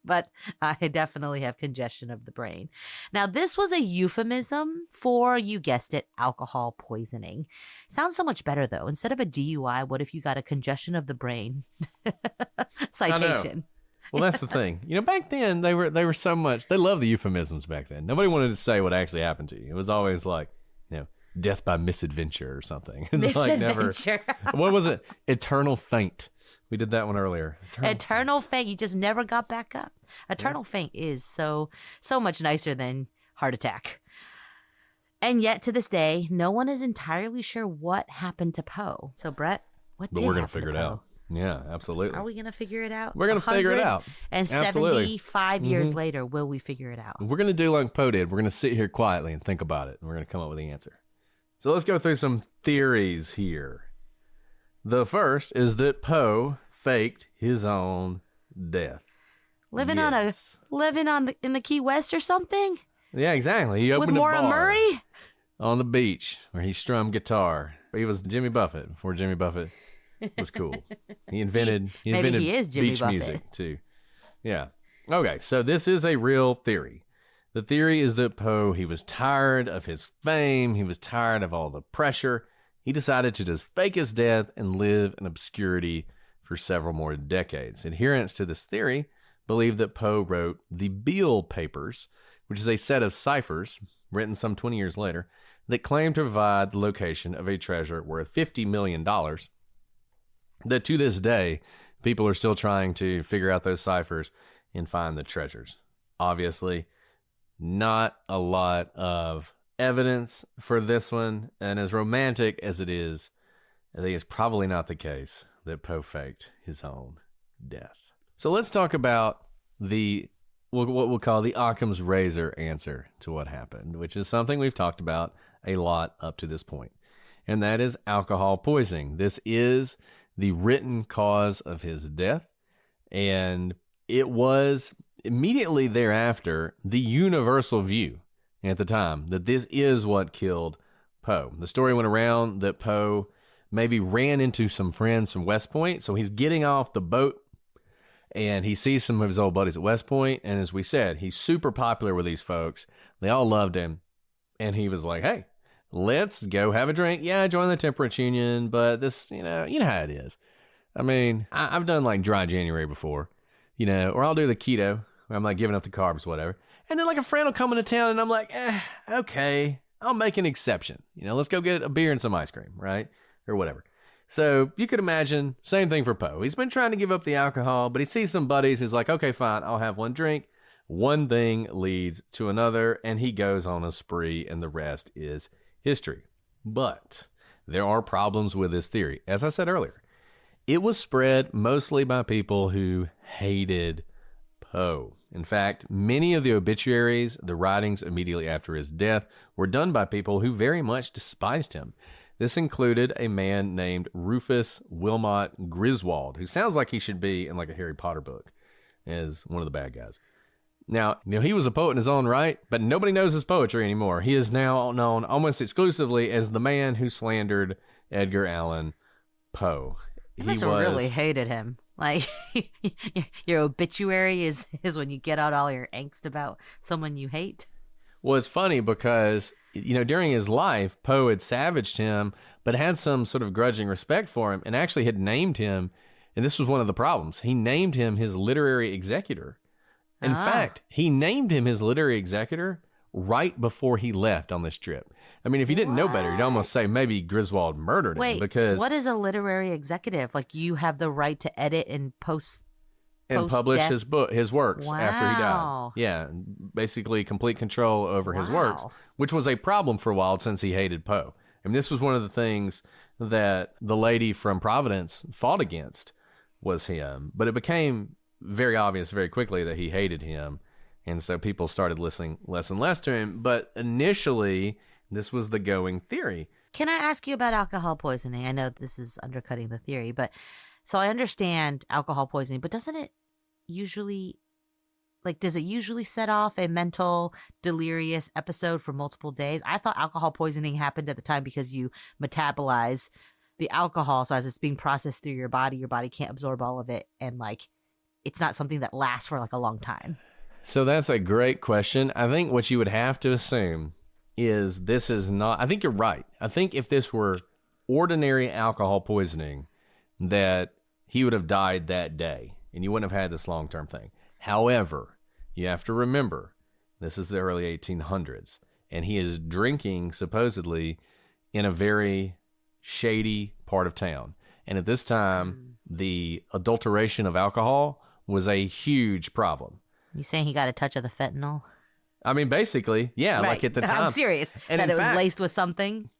S2: But I definitely have congestion of the brain. Now, this was a euphemism for, you guessed it, alcohol poisoning. Sounds so much better, though. Instead of a DUI, what if you got a congestion of the brain citation?
S1: Well, that's the thing. Back then they were so much. They loved the euphemisms back then. Nobody wanted to say what actually happened to you. It was always like, death by misadventure or something. It's like never. What was it? Eternal faint. We did that one earlier.
S2: Eternal faint. You just never got back up. Eternal faint is so much nicer than heart attack. And yet to this day, no one is entirely sure what happened to Poe. So Brett, what did happen to Poe?
S1: But we're gonna figure it out. Yeah, absolutely.
S2: Are we going to figure it out?
S1: We're going to figure it out.
S2: And 75 years later, will we figure it out?
S1: We're going to do like Poe did. We're going to sit here quietly and think about it. And we're going to come up with the answer. So let's go through some theories here. The first is that Poe faked his own death.
S2: Living in the Key West or something?
S1: Yeah, exactly. He opened
S2: with
S1: a
S2: Maura
S1: bar
S2: Murray
S1: on the beach where he strummed guitar. He was Jimmy Buffett before Jimmy Buffett was cool. He invented
S2: Maybe he is Jimmy
S1: beach
S2: Buffett.
S1: music too. Yeah. Okay, so this is a real theory. The theory is that Poe, he was tired of his fame. He was tired of all the pressure. He decided to just fake his death and live in obscurity for several more decades. Adherents to this theory believe that Poe wrote the Beale Papers, which is a set of ciphers written some 20 years later that claim to provide the location of a treasure worth $50 million. That to this day, people are still trying to figure out those ciphers and find the treasures. Obviously, not a lot of evidence for this one, and as romantic as it is, I think it's probably not the case that Poe faked his own death. So let's talk about what we'll call the Occam's razor answer to what happened, which is something we've talked about a lot up to this point, and that is alcohol poisoning. This is the written cause of his death, and it was immediately thereafter the universal view at the time that this is what killed Poe. The story went around that Poe maybe ran into some friends from West Point, so he's getting off the boat and he sees some of his old buddies at West Point, and as we said, he's super popular with these folks. They all loved him, and he was like, hey, let's go have a drink. Yeah, I joined the temperance union, but this, you know how it is. I mean, I've done like dry January before, or I'll do the keto, where I'm like giving up the carbs, whatever. And then like a friend will come into town and I'm like, okay, I'll make an exception. Let's go get a beer and some ice cream, right? Or whatever. So you could imagine, same thing for Poe. He's been trying to give up the alcohol, but he sees some buddies. He's like, okay, fine, I'll have one drink. One thing leads to another, and he goes on a spree, and the rest is history. But there are problems with this theory. As I said earlier, it was spread mostly by people who hated Poe. In fact, many of the obituaries, the writings immediately after his death, were done by people who very much despised him. This included a man named Rufus Wilmot Griswold, who sounds like he should be in like a Harry Potter book as one of the bad guys. Now, he was a poet in his own right, but nobody knows his poetry anymore. He is now known almost exclusively as the man who slandered Edgar Allan Poe.
S2: He must have really hated him. Like, your obituary is when you get out all your angst about someone you hate.
S1: Well, it's funny because, during his life, Poe had savaged him, but had some sort of grudging respect for him and actually had named him, and this was one of the problems, he named him his literary executor. In fact, he named him his literary executor right before he left on this trip. I mean, if you didn't know better, you'd almost say maybe Griswold murdered him.
S2: Wait,
S1: because
S2: what is a literary executive? Like, you have the right to edit and post
S1: and publish his works after he died.
S2: Wow.
S1: Yeah, basically complete control over his works, which was a problem for a while since he hated Poe. And this was one of the things that the lady from Providence fought against was him. But it became very obvious very quickly that he hated him. And so people started listening less and less to him. But initially, this was the going theory.
S2: Can I ask you about alcohol poisoning? I know this is undercutting the theory, but so I understand alcohol poisoning, but doesn't it usually, does it usually set off a mental delirious episode for multiple days? I thought alcohol poisoning happened at the time because you metabolize the alcohol. So as it's being processed through your body can't absorb all of it. And it's not something that lasts for a long time.
S1: So that's a great question. I think what you would have to assume is this is not, I think you're right. I think if this were ordinary alcohol poisoning, that he would have died that day and you wouldn't have had this long-term thing. However, you have to remember, this is the early 1800s, and he is drinking supposedly in a very shady part of town. And at this time, the adulteration of alcohol was a huge problem.
S2: You saying he got a touch of the fentanyl?
S1: I mean, basically, yeah,
S2: right.
S1: at the time.
S2: I'm serious.
S1: And
S2: that it was
S1: fact,
S2: laced with something?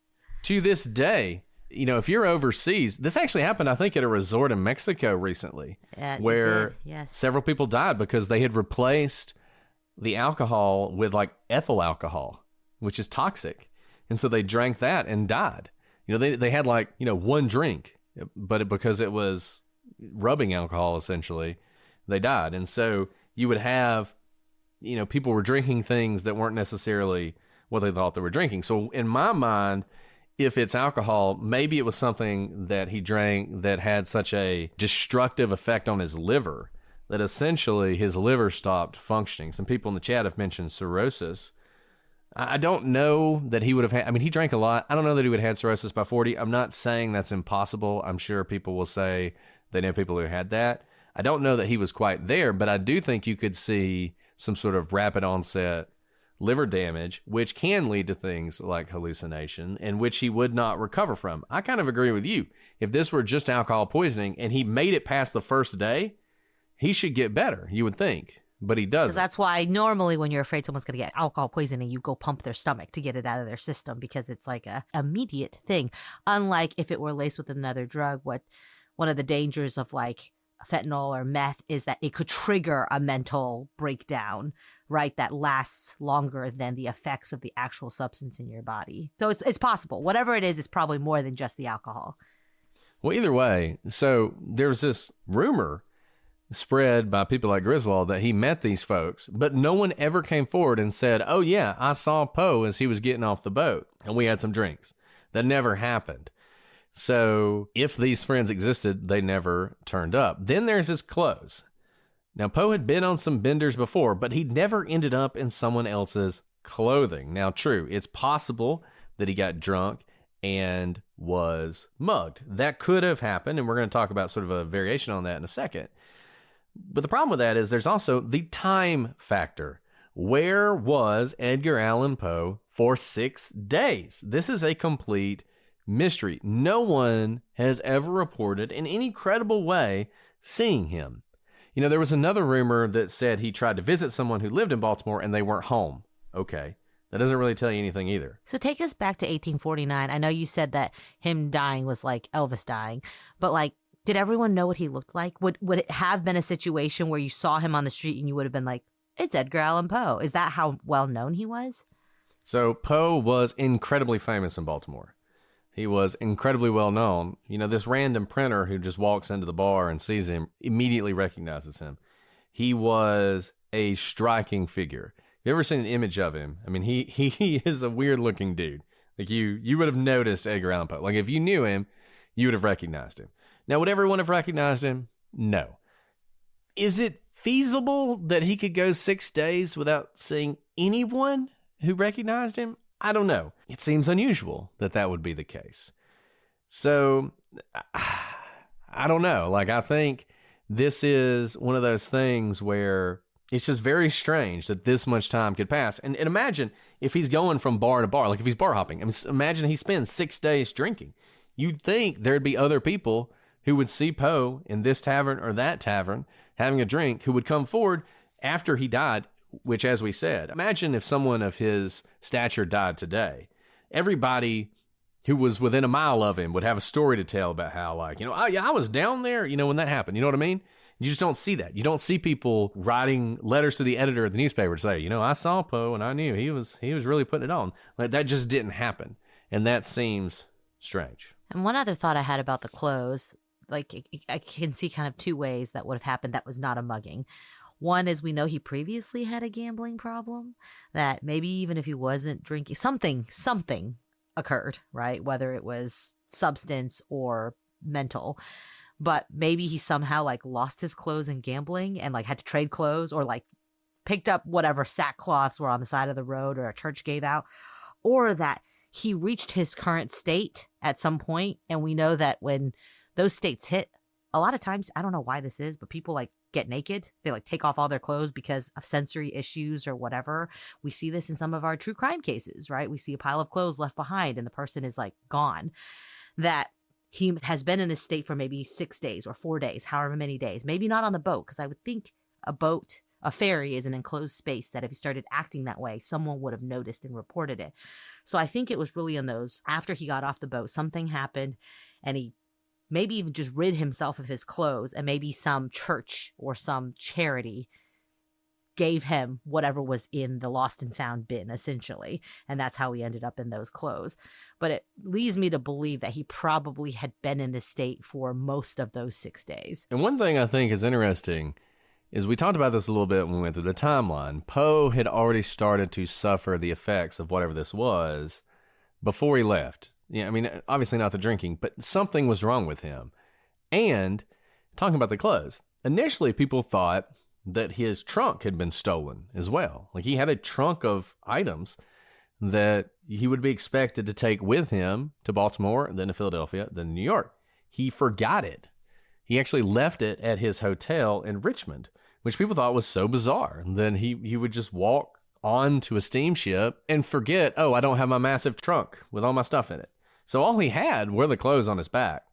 S1: To this day, if you're overseas, this actually happened, I think, at a resort in Mexico recently, where several people died because they had replaced the alcohol with ethyl alcohol, which is toxic. And so they drank that and died. They had one drink, but because it was rubbing alcohol, essentially, they died. And so you would have, people were drinking things that weren't necessarily what they thought they were drinking. So in my mind, if it's alcohol, maybe it was something that he drank that had such a destructive effect on his liver that essentially his liver stopped functioning. Some people in the chat have mentioned cirrhosis. I don't know that he would have had, he drank a lot. I don't know that he would have had cirrhosis by 40. I'm not saying that's impossible. I'm sure people will say they know people who had that. I don't know that he was quite there, but I do think you could see some sort of rapid onset liver damage, which can lead to things like hallucination and which he would not recover from. I kind of agree with you. If this were just alcohol poisoning and he made it past the first day, he should get better, you would think, but he doesn't.
S2: That's why normally when you're afraid someone's going to get alcohol poisoning, you go pump their stomach to get it out of their system because it's a immediate thing. Unlike if it were laced with another drug, one of the dangers of fentanyl or meth is that it could trigger a mental breakdown, right? That lasts longer than the effects of the actual substance in your body. So it's possible. Whatever it is, it's probably more than just the alcohol.
S1: Well, either way, so there's this rumor spread by people like Griswold that he met these folks, but no one ever came forward and said, oh yeah, I saw Poe as he was getting off the boat and we had some drinks. That never happened. So if these friends existed, they never turned up. Then there's his clothes. Now, Poe had been on some benders before, but he never ended up in someone else's clothing. Now, true, it's possible that he got drunk and was mugged. That could have happened, and we're going to talk about sort of a variation on that in a second. But the problem with that is there's also the time factor. Where was Edgar Allan Poe for 6 days? This is a complete mystery. No one has ever reported in any credible way seeing him. There was another rumor that said he tried to visit someone who lived in Baltimore and they weren't home. Okay. That doesn't really tell you anything either.
S2: So take us back to 1849. I know you said that him dying was like Elvis dying, but did everyone know what he looked like? Would it have been a situation where you saw him on the street and you would have been like, it's Edgar Allan Poe? Is that how well known he was?
S1: So Poe was incredibly famous in Baltimore. He was incredibly well known. This random printer who just walks into the bar and sees him immediately recognizes him. He was a striking figure. You ever seen an image of him? He is a weird looking dude. You would have noticed Edgar Allan Poe. If you knew him, you would have recognized him. Now, would everyone have recognized him? No. Is it feasible that he could go 6 days without seeing anyone who recognized him? I don't know. It seems unusual that would be the case. So, I don't know. I think this is one of those things where it's just very strange that this much time could pass. And imagine if he's going from bar to bar, if he's bar hopping. Imagine he spends 6 days drinking. You'd think there'd be other people who would see Poe in this tavern or that tavern having a drink who would come forward after he died, which, as we said, imagine if someone of his stature died today. Everybody who was within a mile of him would have a story to tell about how, like, oh, yeah, I was down there, when that happened. You know what I mean? You just don't see that. You don't see people writing letters to the editor of the newspaper to say, I saw Poe and I knew he was really putting it on. Like, that just didn't happen. And that seems strange.
S2: And one other thought I had about the clothes, like, I can see kind of two ways that would have happened that was not a mugging. One is we know he previously had a gambling problem, that maybe even if he wasn't drinking, something occurred, right? Whether it was substance or mental, but maybe he somehow like lost his clothes in gambling and like had to trade clothes, or like picked up whatever sackcloths were on the side of the road or a church gave out, or that he reached his current state at some point. And we know that when those states hit, a lot of times, I don't know why this is, but people like get naked. They like take off all their clothes because of sensory issues or whatever. We see this in some of our true crime cases, right? We see a pile of clothes left behind and the person is like gone. That he has been in this state for maybe 6 days or 4 days, however many days. Maybe not on the boat, because I would think a ferry is an enclosed space that if he started acting that way, someone would have noticed and reported it. So I think it was really in those, after he got off the boat, something happened and he maybe even just rid himself of his clothes, and maybe some church or some charity gave him whatever was in the lost and found bin, essentially. And that's how he ended up in those clothes. But it leads me to believe that he probably had been in this state for most of those 6 days.
S1: And one thing I think is interesting is we talked about this a little bit when we went through the timeline. Poe had already started to suffer the effects of whatever this was before he left. Yeah, I mean, obviously not the drinking, but something was wrong with him. And talking about the clothes, initially people thought that his trunk had been stolen as well. Like, he had a trunk of items that he would be expected to take with him to Baltimore, then to Philadelphia, then to New York. He forgot it. He actually left it at his hotel in Richmond, which people thought was so bizarre. And then he would just walk on to a steamship and forget, I don't have my massive trunk with all my stuff in it. So all he had were the clothes on his back,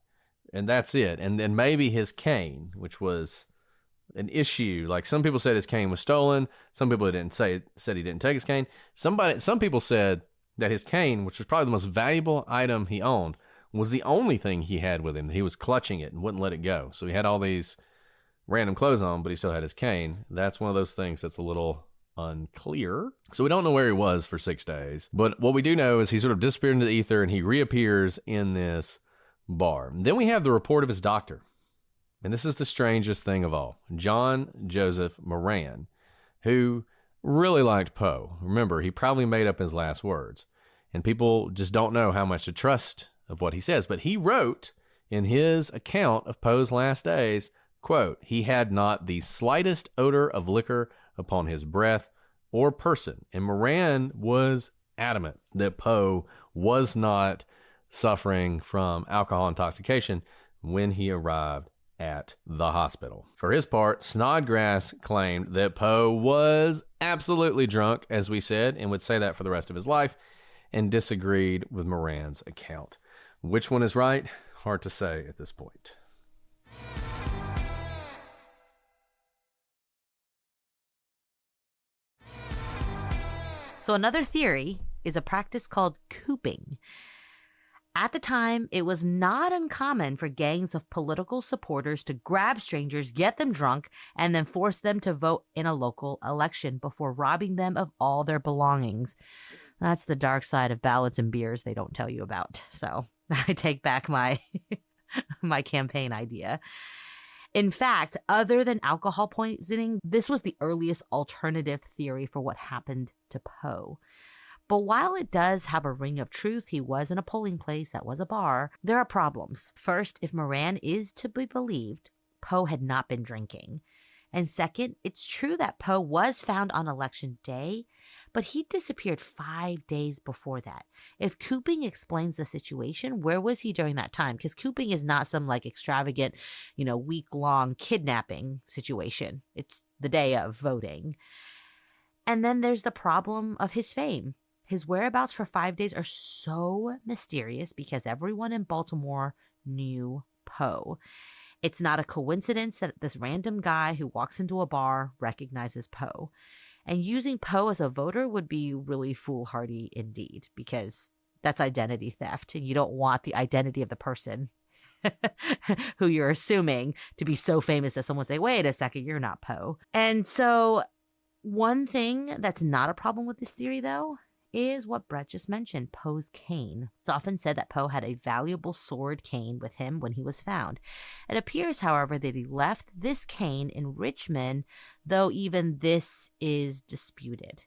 S1: and that's it. And then maybe his cane, which was an issue. Like, some people said his cane was stolen. Some people said he didn't take his cane. Some people said that his cane, which was probably the most valuable item he owned, was the only thing he had with him. He was clutching it and wouldn't let it go. So he had all these random clothes on, but he still had his cane. That's one of those things that's a little unclear. So we don't know where he was for 6 days. But what we do know is he sort of disappeared into the ether and he reappears in this bar. Then we have the report of his doctor. And this is the strangest thing of all. John Joseph Moran, who really liked Poe. Remember, he probably made up his last words. And people just don't know how much to trust of what he says. But he wrote in his account of Poe's last days, quote, "He had not the slightest odor of liquor upon his breath or person." And Moran was adamant that Poe was not suffering from alcohol intoxication when he arrived at the hospital. For his part, Snodgrass claimed that Poe was absolutely drunk, as we said, and would say that for the rest of his life, and disagreed with Moran's account. Which one is right? Hard to say at this point.
S2: So another theory is a practice called cooping. At the time, it was not uncommon for gangs of political supporters to grab strangers, get them drunk, and then force them to vote in a local election before robbing them of all their belongings. That's the dark side of ballots and beers they don't tell you about. So I take back my my campaign idea. In fact, other than alcohol poisoning, this was the earliest alternative theory for what happened to Poe. But while it does have a ring of truth, he was in a polling place that was a bar, there are problems. First, if Moran is to be believed, Poe had not been drinking. And second, it's true that Poe was found on election day, but he disappeared 5 days before that. If cooping explains the situation, where was he during that time? Because cooping is not some like extravagant, week-long kidnapping situation. It's the day of voting. And then there's the problem of his fame. His whereabouts for 5 days are so mysterious because everyone in Baltimore knew Poe. It's not a coincidence that this random guy who walks into a bar recognizes Poe. And using Poe as a voter would be really foolhardy indeed, because that's identity theft, and you don't want the identity of the person who you're assuming to be so famous that someone say, wait a second, you're not Poe. And so one thing that's not a problem with this theory, though, is what Brett just mentioned, Poe's cane. It's often said that Poe had a valuable sword cane with him when he was found. It appears, however, that he left this cane in Richmond, though even this is disputed.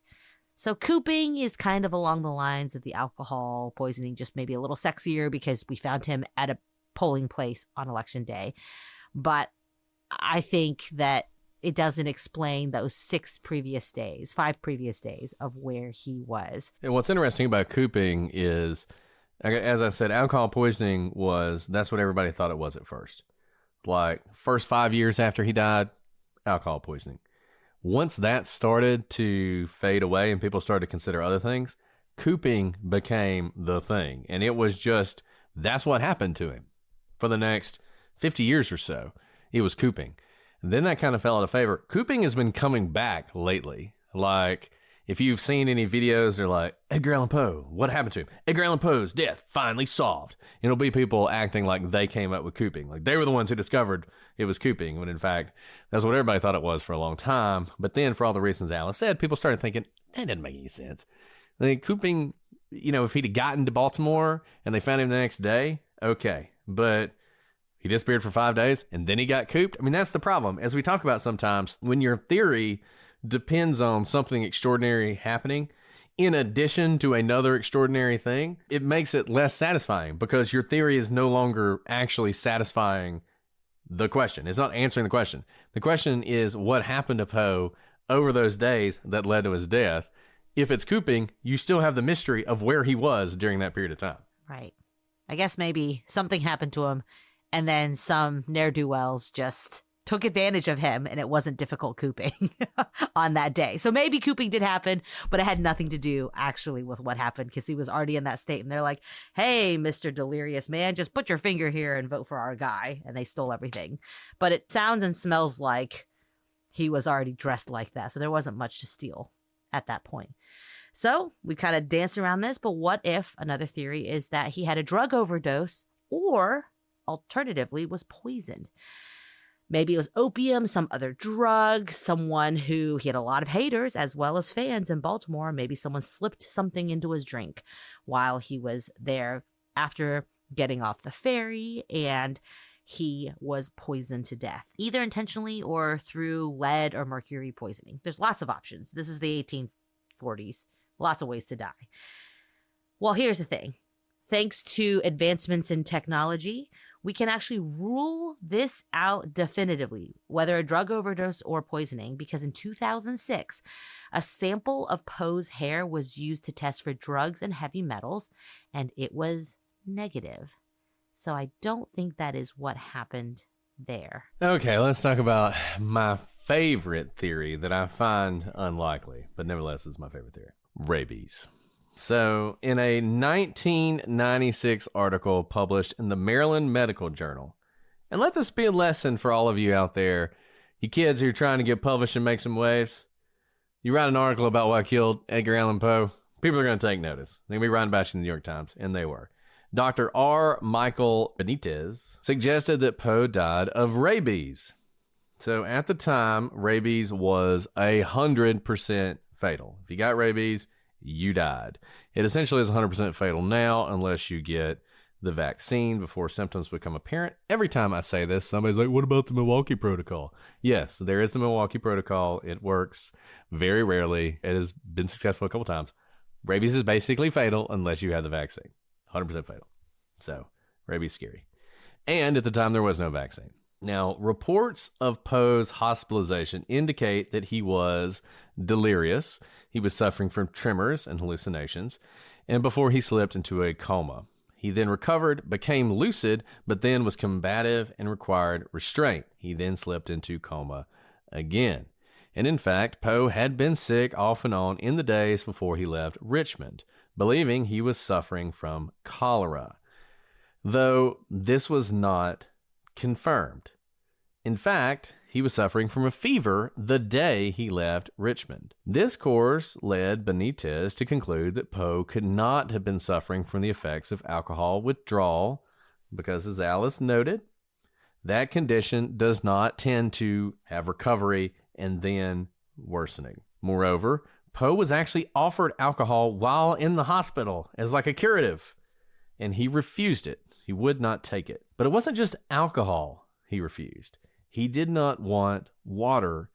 S2: So cooping is kind of along the lines of the alcohol poisoning, just maybe a little sexier because we found him at a polling place on election day. But I think that it doesn't explain those 5 previous days of where he was.
S1: And what's interesting about cooping is, as I said, alcohol poisoning that's what everybody thought it was at first. Like, first 5 years after he died, alcohol poisoning. Once that started to fade away and people started to consider other things, cooping became the thing. And it was just, that's what happened to him. For the next 50 years or so, it was cooping. And then that kind of fell out of favor. Cooping has been coming back lately. Like, if you've seen any videos, they're like, Edgar Allan Poe, what happened to him? Edgar Allan Poe's death finally solved. And it'll be people acting like they came up with cooping. Like, they were the ones who discovered it was cooping, when in fact, that's what everybody thought it was for a long time. But then, for all the reasons Alice said, people started thinking, that didn't make any sense. Like, cooping, if he'd have gotten to Baltimore and they found him the next day, okay. But he disappeared for 5 days and then he got cooped. I mean, that's the problem. As we talk about sometimes, when your theory depends on something extraordinary happening in addition to another extraordinary thing, it makes it less satisfying because your theory is no longer actually satisfying the question. It's not answering the question. The question is what happened to Poe over those days that led to his death. If it's cooping, you still have the mystery of where he was during that period of time.
S2: Right. I guess maybe something happened to him and then some ne'er-do-wells just took advantage of him and it wasn't difficult cooping on that day. So maybe cooping did happen, but it had nothing to do actually with what happened because he was already in that state. And they're like, hey, Mr. Delirious Man, just put your finger here and vote for our guy. And they stole everything. But it sounds and smells like he was already dressed like that. So there wasn't much to steal at that point. So we kind of danced around this, but what if another theory is that he had a drug overdose or alternatively was poisoned? Maybe it was opium, some other drug, someone who he had a lot of haters as well as fans in Baltimore. Maybe someone slipped something into his drink while he was there after getting off the ferry and he was poisoned to death, either intentionally or through lead or mercury poisoning. There's lots of options. This is the 1840s. Lots of ways to die. Well, here's the thing. Thanks to advancements in technology, we can actually rule this out definitively, whether a drug overdose or poisoning, because in 2006, a sample of Poe's hair was used to test for drugs and heavy metals, and it was negative. So I don't think that is what happened there. Okay,
S1: let's talk about my favorite theory that I find unlikely, but nevertheless is my favorite theory. Rabies. So, in a 1996 article published in the Maryland Medical Journal, and let this be a lesson for all of you out there, you kids who are trying to get published and make some waves, you write an article about what killed Edgar Allan Poe, people are going to take notice. They're going to be writing about you in the New York Times, and they were. Dr. R. Michael Benitez suggested that Poe died of rabies. So, at the time, rabies was 100% fatal. If you got rabies, you died. It essentially is 100% fatal now unless you get the vaccine before symptoms become apparent. Every time I say this, somebody's like, what about the Milwaukee Protocol? Yes, there is the Milwaukee Protocol. It works very rarely. It has been successful a couple times. Rabies is basically fatal unless you have the vaccine. 100% fatal. So, rabies is scary. And at the time, there was no vaccine. Now, reports of Poe's hospitalization indicate that he was delirious. He was suffering from tremors and hallucinations, and before he slipped into a coma. He then recovered, became lucid, but then was combative and required restraint. He then slipped into coma again. And in fact, Poe had been sick off and on in the days before he left Richmond, believing he was suffering from cholera. Though this was not confirmed. In fact, he was suffering from a fever the day he left Richmond. This course led Benitez to conclude that Poe could not have been suffering from the effects of alcohol withdrawal because, as Alice noted, that condition does not tend to have recovery and then worsening. Moreover, Poe was actually offered alcohol while in the hospital as like a curative, and he refused it. He would not take it. But it wasn't just alcohol he refused. He did not want water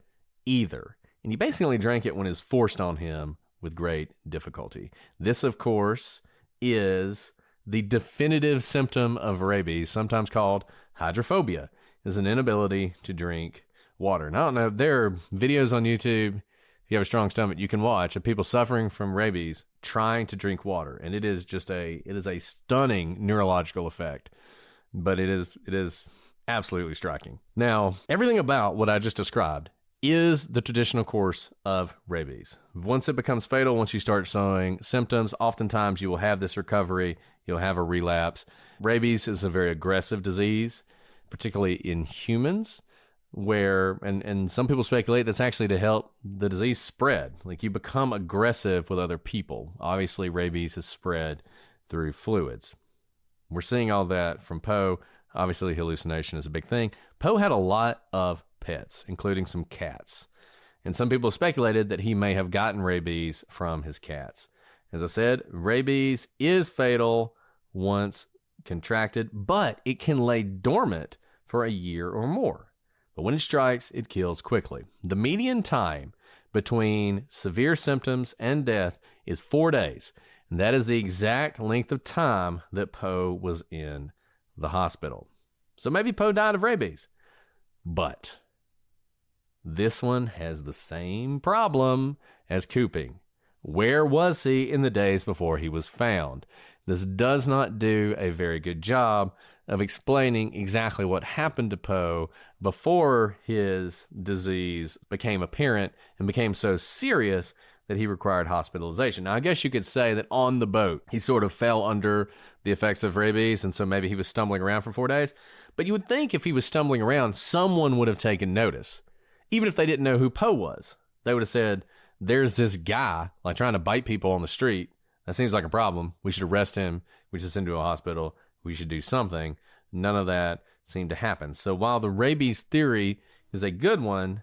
S1: either, and he basically drank it when it was forced on him with great difficulty. This, of course, is the definitive symptom of rabies, sometimes called hydrophobia, is an inability to drink water. And I don't know, there are videos on YouTube, if you have a strong stomach, you can watch of people suffering from rabies trying to drink water. And it is a stunning neurological effect, but it is absolutely striking. Now, everything about what I just described is the traditional course of rabies. Once it becomes fatal, once you start showing symptoms, oftentimes you will have this recovery, you'll have a relapse. Rabies is a very aggressive disease, particularly in humans, where, and some people speculate that's actually to help the disease spread. Like you become aggressive with other people. Obviously, rabies is spread through fluids. We're seeing all that from Poe. Obviously, hallucination is a big thing. Poe had a lot of pets, including some cats. And some people have speculated that he may have gotten rabies from his cats. As I said, rabies is fatal once contracted, but it can lay dormant for a year or more. But when it strikes, it kills quickly. The median time between severe symptoms and death is 4 days. And that is the exact length of time that Poe was in the hospital. So maybe Poe died of rabies. But this one has the same problem as Cooping. Where was he in the days before he was found? This does not do a very good job of explaining exactly what happened to Poe before his disease became apparent and became so serious that he required hospitalization. Now, I guess you could say that on the boat, he sort of fell under the effects of rabies, and so maybe he was stumbling around for 4 days. But you would think if he was stumbling around, someone would have taken notice. Even if they didn't know who Poe was, they would have said, there's this guy like trying to bite people on the street. That seems like a problem. We should arrest him. We should send him to a hospital. We should do something. None of that seemed to happen. So while the rabies theory is a good one,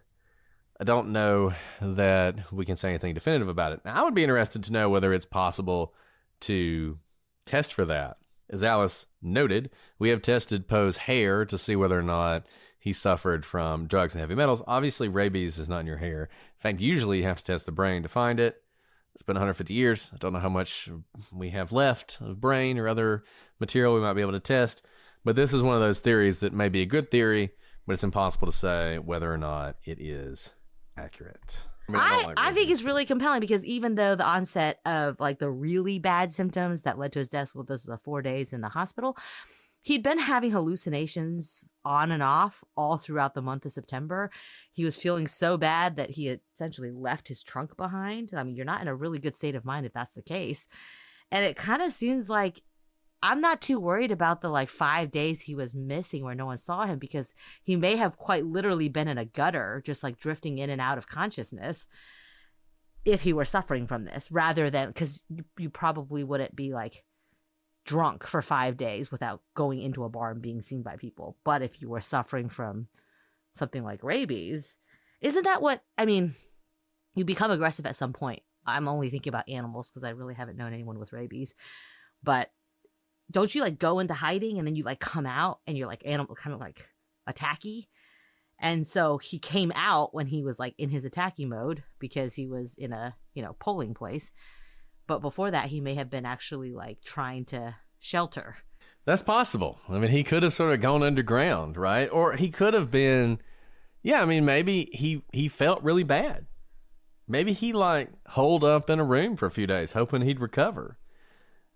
S1: I don't know that we can say anything definitive about it. Now, I would be interested to know whether it's possible to test for that. As Alice noted, we have tested Poe's hair to see whether or not he suffered from drugs and heavy metals. Obviously, rabies is not in your hair. In fact, usually you have to test the brain to find it. It's been 150 years. I don't know how much we have left of brain or other material we might be able to test. But this is one of those theories that may be a good theory, but it's impossible to say whether or not it is accurate.
S2: I think it's really compelling because even though the onset of like the really bad symptoms that led to his death was the 4 days in the hospital, he'd been having hallucinations on and off all throughout the month of September. He was feeling so bad that he had essentially left his trunk behind. I mean, you're not in a really good state of mind if that's the case. And it kind of seems like I'm not too worried about the like 5 days he was missing where no one saw him, because he may have quite literally been in a gutter, just like drifting in and out of consciousness if he were suffering from this, rather than, because you probably wouldn't be like drunk for 5 days without going into a bar and being seen by people. But if you were suffering from something like rabies, isn't that what, I mean, you become aggressive at some point. I'm only thinking about animals because I really haven't known anyone with rabies. But don't you like go into hiding and then you like come out and you're like animal, kind of like attacky? And so he came out when he was like in his attacky mode because he was in a, polling place. But before that, he may have been actually like trying to shelter.
S1: That's possible. I mean, he could have sort of gone underground, right? Or he could have been, maybe he felt really bad. Maybe he like holed up in a room for a few days hoping he'd recover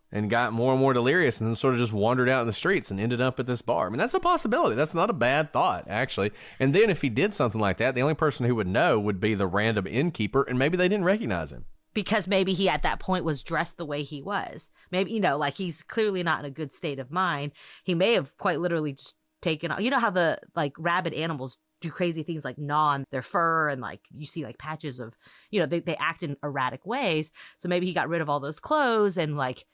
S1: and got more and more delirious and then sort of just wandered out in the streets and ended up at this bar. I mean, that's a possibility. That's not a bad thought, actually. And then if he did something like that, the only person who would know would be the random innkeeper, and maybe they didn't recognize him.
S2: Because maybe he at that point was dressed the way he was. Maybe, like he's clearly not in a good state of mind. He may have quite literally just taken off. You know how the like rabid animals do crazy things like gnaw on their fur, and like you see like patches of, you know, they act in erratic ways. So maybe he got rid of all those clothes, and like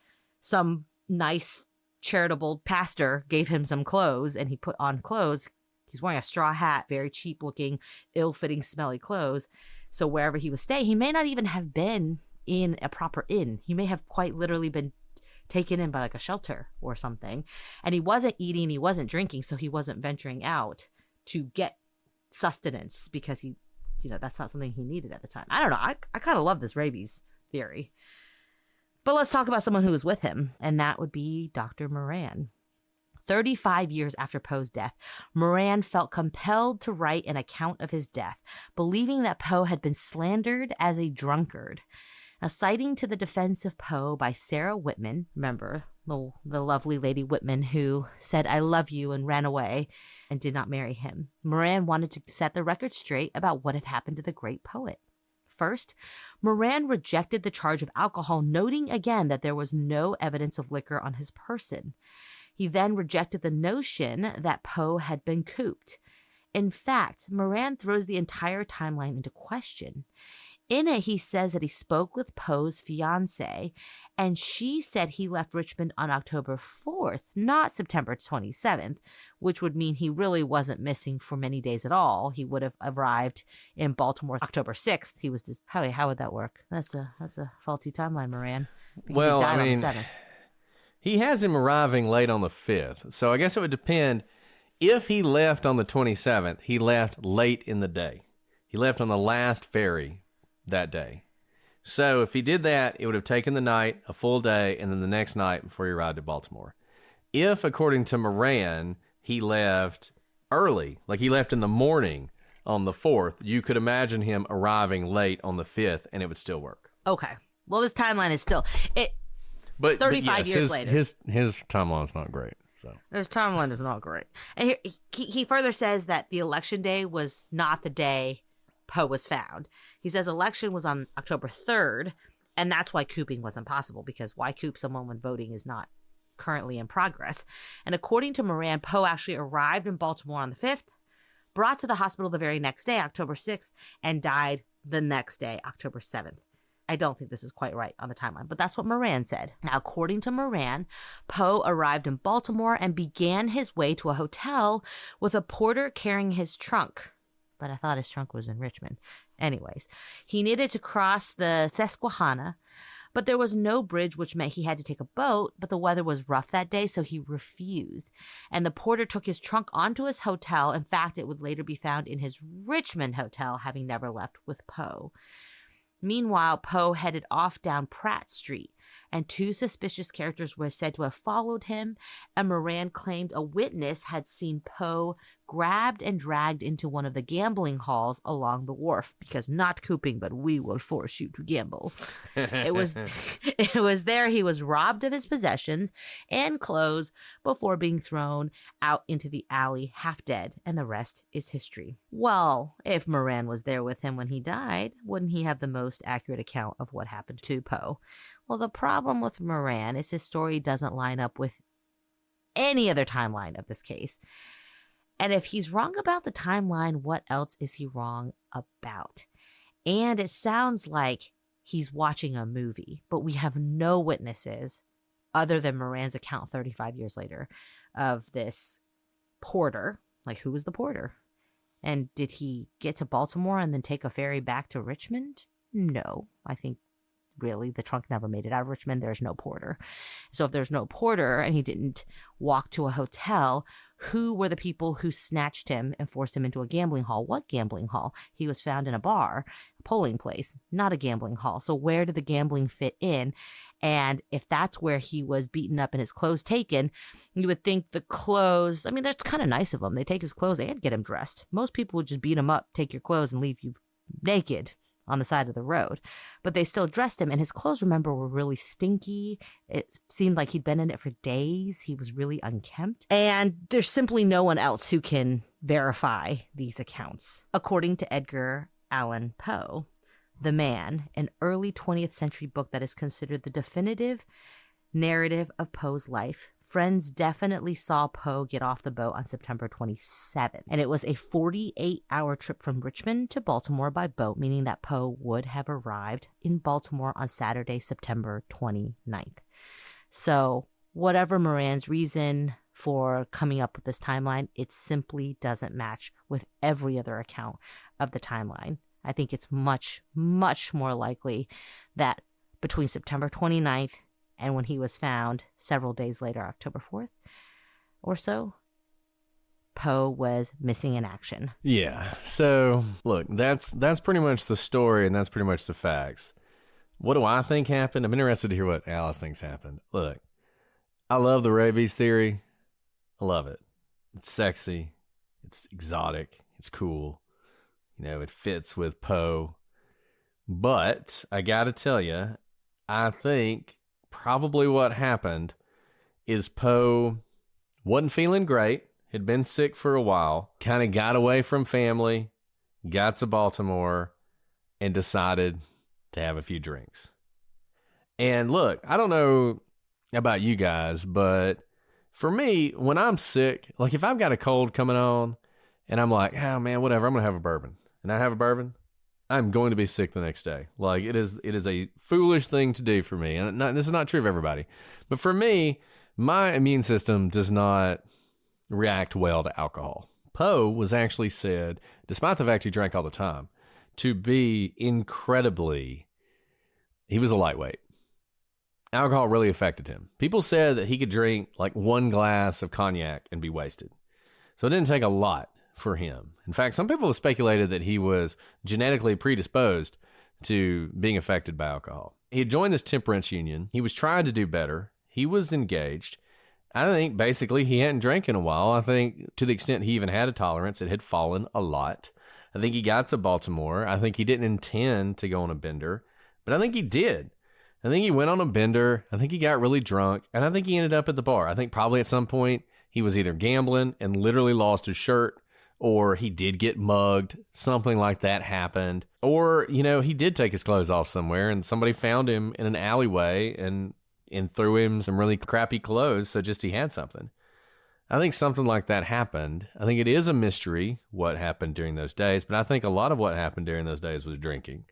S2: some nice charitable pastor gave him some clothes and he put on clothes. He's wearing a straw hat, very cheap looking, ill-fitting, smelly clothes. So wherever he was staying, he may not even have been in a proper inn. He may have quite literally been taken in by like a shelter or something. And he wasn't eating, he wasn't drinking, so he wasn't venturing out to get sustenance because he, you know, that's not something he needed at the time. I don't know. I kind of love this rabies theory. But let's talk about someone who was with him, and that would be Dr. Moran. 35 years after Poe's death, Moran felt compelled to write an account of his death, believing that Poe had been slandered as a drunkard. A citing to the defense of Poe by Sarah Whitman, remember the lovely Lady Whitman who said, "I love you," and ran away and did not marry him. Moran wanted to set the record straight about what had happened to the great poet. First, Moran rejected the charge of alcohol, noting again that there was no evidence of liquor on his person. He then rejected the notion that Poe had been cooped. In fact, Moran throws the entire timeline into question. In it, he says that he spoke with Poe's fiancée, and she said he left Richmond on October 4th, not September 27th, which would mean he really wasn't missing for many days at all. He would have arrived in Baltimore October 6th. He was just, how would that work? That's a faulty timeline, Moran. Because
S1: Well,
S2: he died
S1: I mean,
S2: on the 7th.
S1: He has him arriving late on the 5th. So I guess it would depend. If he left on the 27th, he left late in the day. He left on the last ferry that day. So if he did that, it would have taken the night, a full day, and then the next night before he arrived at Baltimore. If, according to Moran, he left early, like he left in the morning on the 4th, you could imagine him arriving late on the 5th, and it would still work.
S2: Okay. Well, this timeline is still...
S1: But
S2: 35
S1: yes,
S2: years later.
S1: His timeline's not great. So
S2: His timeline is not great. And he further says that the election day was not the day Poe was found. He says election was on October 3rd, and that's why cooping was impossible, because why coop someone when voting is not currently in progress? And according to Moran, Poe actually arrived in Baltimore on the 5th, brought to the hospital the very next day, October 6th, and died the next day, October 7th. I don't think this is quite right on the timeline, but that's what Moran said. Now, according to Moran, Poe arrived in Baltimore and began his way to a hotel with a porter carrying his trunk. But I thought his trunk was in Richmond. Anyways, he needed to cross the Susquehanna, but there was no bridge, which meant he had to take a boat, but the weather was rough that day, so he refused. And the porter took his trunk onto his hotel. In fact, it would later be found in his Richmond hotel, having never left with Poe. Meanwhile, Poe headed off down Pratt Street, and two suspicious characters were said to have followed him, and Moran claimed a witness had seen Poe grabbed and dragged into one of the gambling halls along the wharf, because not cooping, but we will force you to gamble. It was there he was robbed of his possessions and clothes before being thrown out into the alley half dead, and the rest is history. Well, if Moran was there with him when he died, wouldn't he have the most accurate account of what happened to Poe? Well, the problem with Moran is his story doesn't line up with any other timeline of this case. And if he's wrong about the timeline, what else is he wrong about? And it sounds like he's watching a movie, but we have no witnesses other than Moran's account 35 years later of this porter. Like, who was the porter? And did he get to Baltimore and then take a ferry back to Richmond? No, I think really the trunk never made it out of Richmond. There's no porter. So if there's no porter and he didn't walk to a hotel, who were the people who snatched him and forced him into a gambling hall? What gambling hall? He was found in a bar, a polling place, not a gambling hall. So where did the gambling fit in? And if that's where he was beaten up and his clothes taken, you would think the clothes, I mean, that's kind of nice of them. They take his clothes and get him dressed. Most people would just beat him up, take your clothes, and leave you naked on the side of the road. But they still dressed him, and his clothes, remember, were really stinky. It seemed like he'd been in it for days. He was really unkempt. And there's simply no one else who can verify these accounts. According to Edgar Allan Poe, The Man, an early 20th century book that is considered the definitive narrative of Poe's life, Friends definitely saw Poe get off the boat on September 27th, and it was a 48-hour trip from Richmond to Baltimore by boat, meaning that Poe would have arrived in Baltimore on Saturday, September 29th. So whatever Moran's reason for coming up with this timeline, it simply doesn't match with every other account of the timeline. I think it's much, much more likely that between September 29th and when he was found several days later, October 4th or so, Poe was missing in action.
S1: Yeah. So, look, that's pretty much the story, and that's pretty much the facts. What do I think happened? I'm interested to hear what Alice thinks happened. Look, I love the rabies theory. I love it. It's sexy. It's exotic. It's cool. You know, it fits with Poe. But I got to tell you, I think probably what happened is Poe wasn't feeling great, had been sick for a while, kind of got away from family, got to Baltimore, and decided to have a few drinks. And look, I don't know about you guys, but for me, when I'm sick, like if I've got a cold coming on and I'm like, oh man, whatever, I'm going to have a bourbon. And I have a bourbon, I'm going to be sick the next day. Like it is a foolish thing to do for me. And this is not true of everybody. But for me, my immune system does not react well to alcohol. Poe was actually said, despite the fact he drank all the time, to be incredibly, he was a lightweight. Alcohol really affected him. People said that he could drink like one glass of cognac and be wasted. So it didn't take a lot for him. In fact, some people have speculated that he was genetically predisposed to being affected by alcohol. He had joined this temperance union. He was trying to do better. He was engaged. I think basically he hadn't drank in a while. I think to the extent he even had a tolerance, it had fallen a lot. I think he got to Baltimore. I think he didn't intend to go on a bender, but I think he did. I think he went on a bender. I think he got really drunk, and I think he ended up at the bar. I think probably at some point he was either gambling and literally lost his shirt, or he did get mugged. Something like that happened. Or, you know, he did take his clothes off somewhere and somebody found him in an alleyway and threw him some really crappy clothes, so just he had something. I think something like that happened. I think it is a mystery what happened during those days, but I think a lot of what happened during those days was drinking.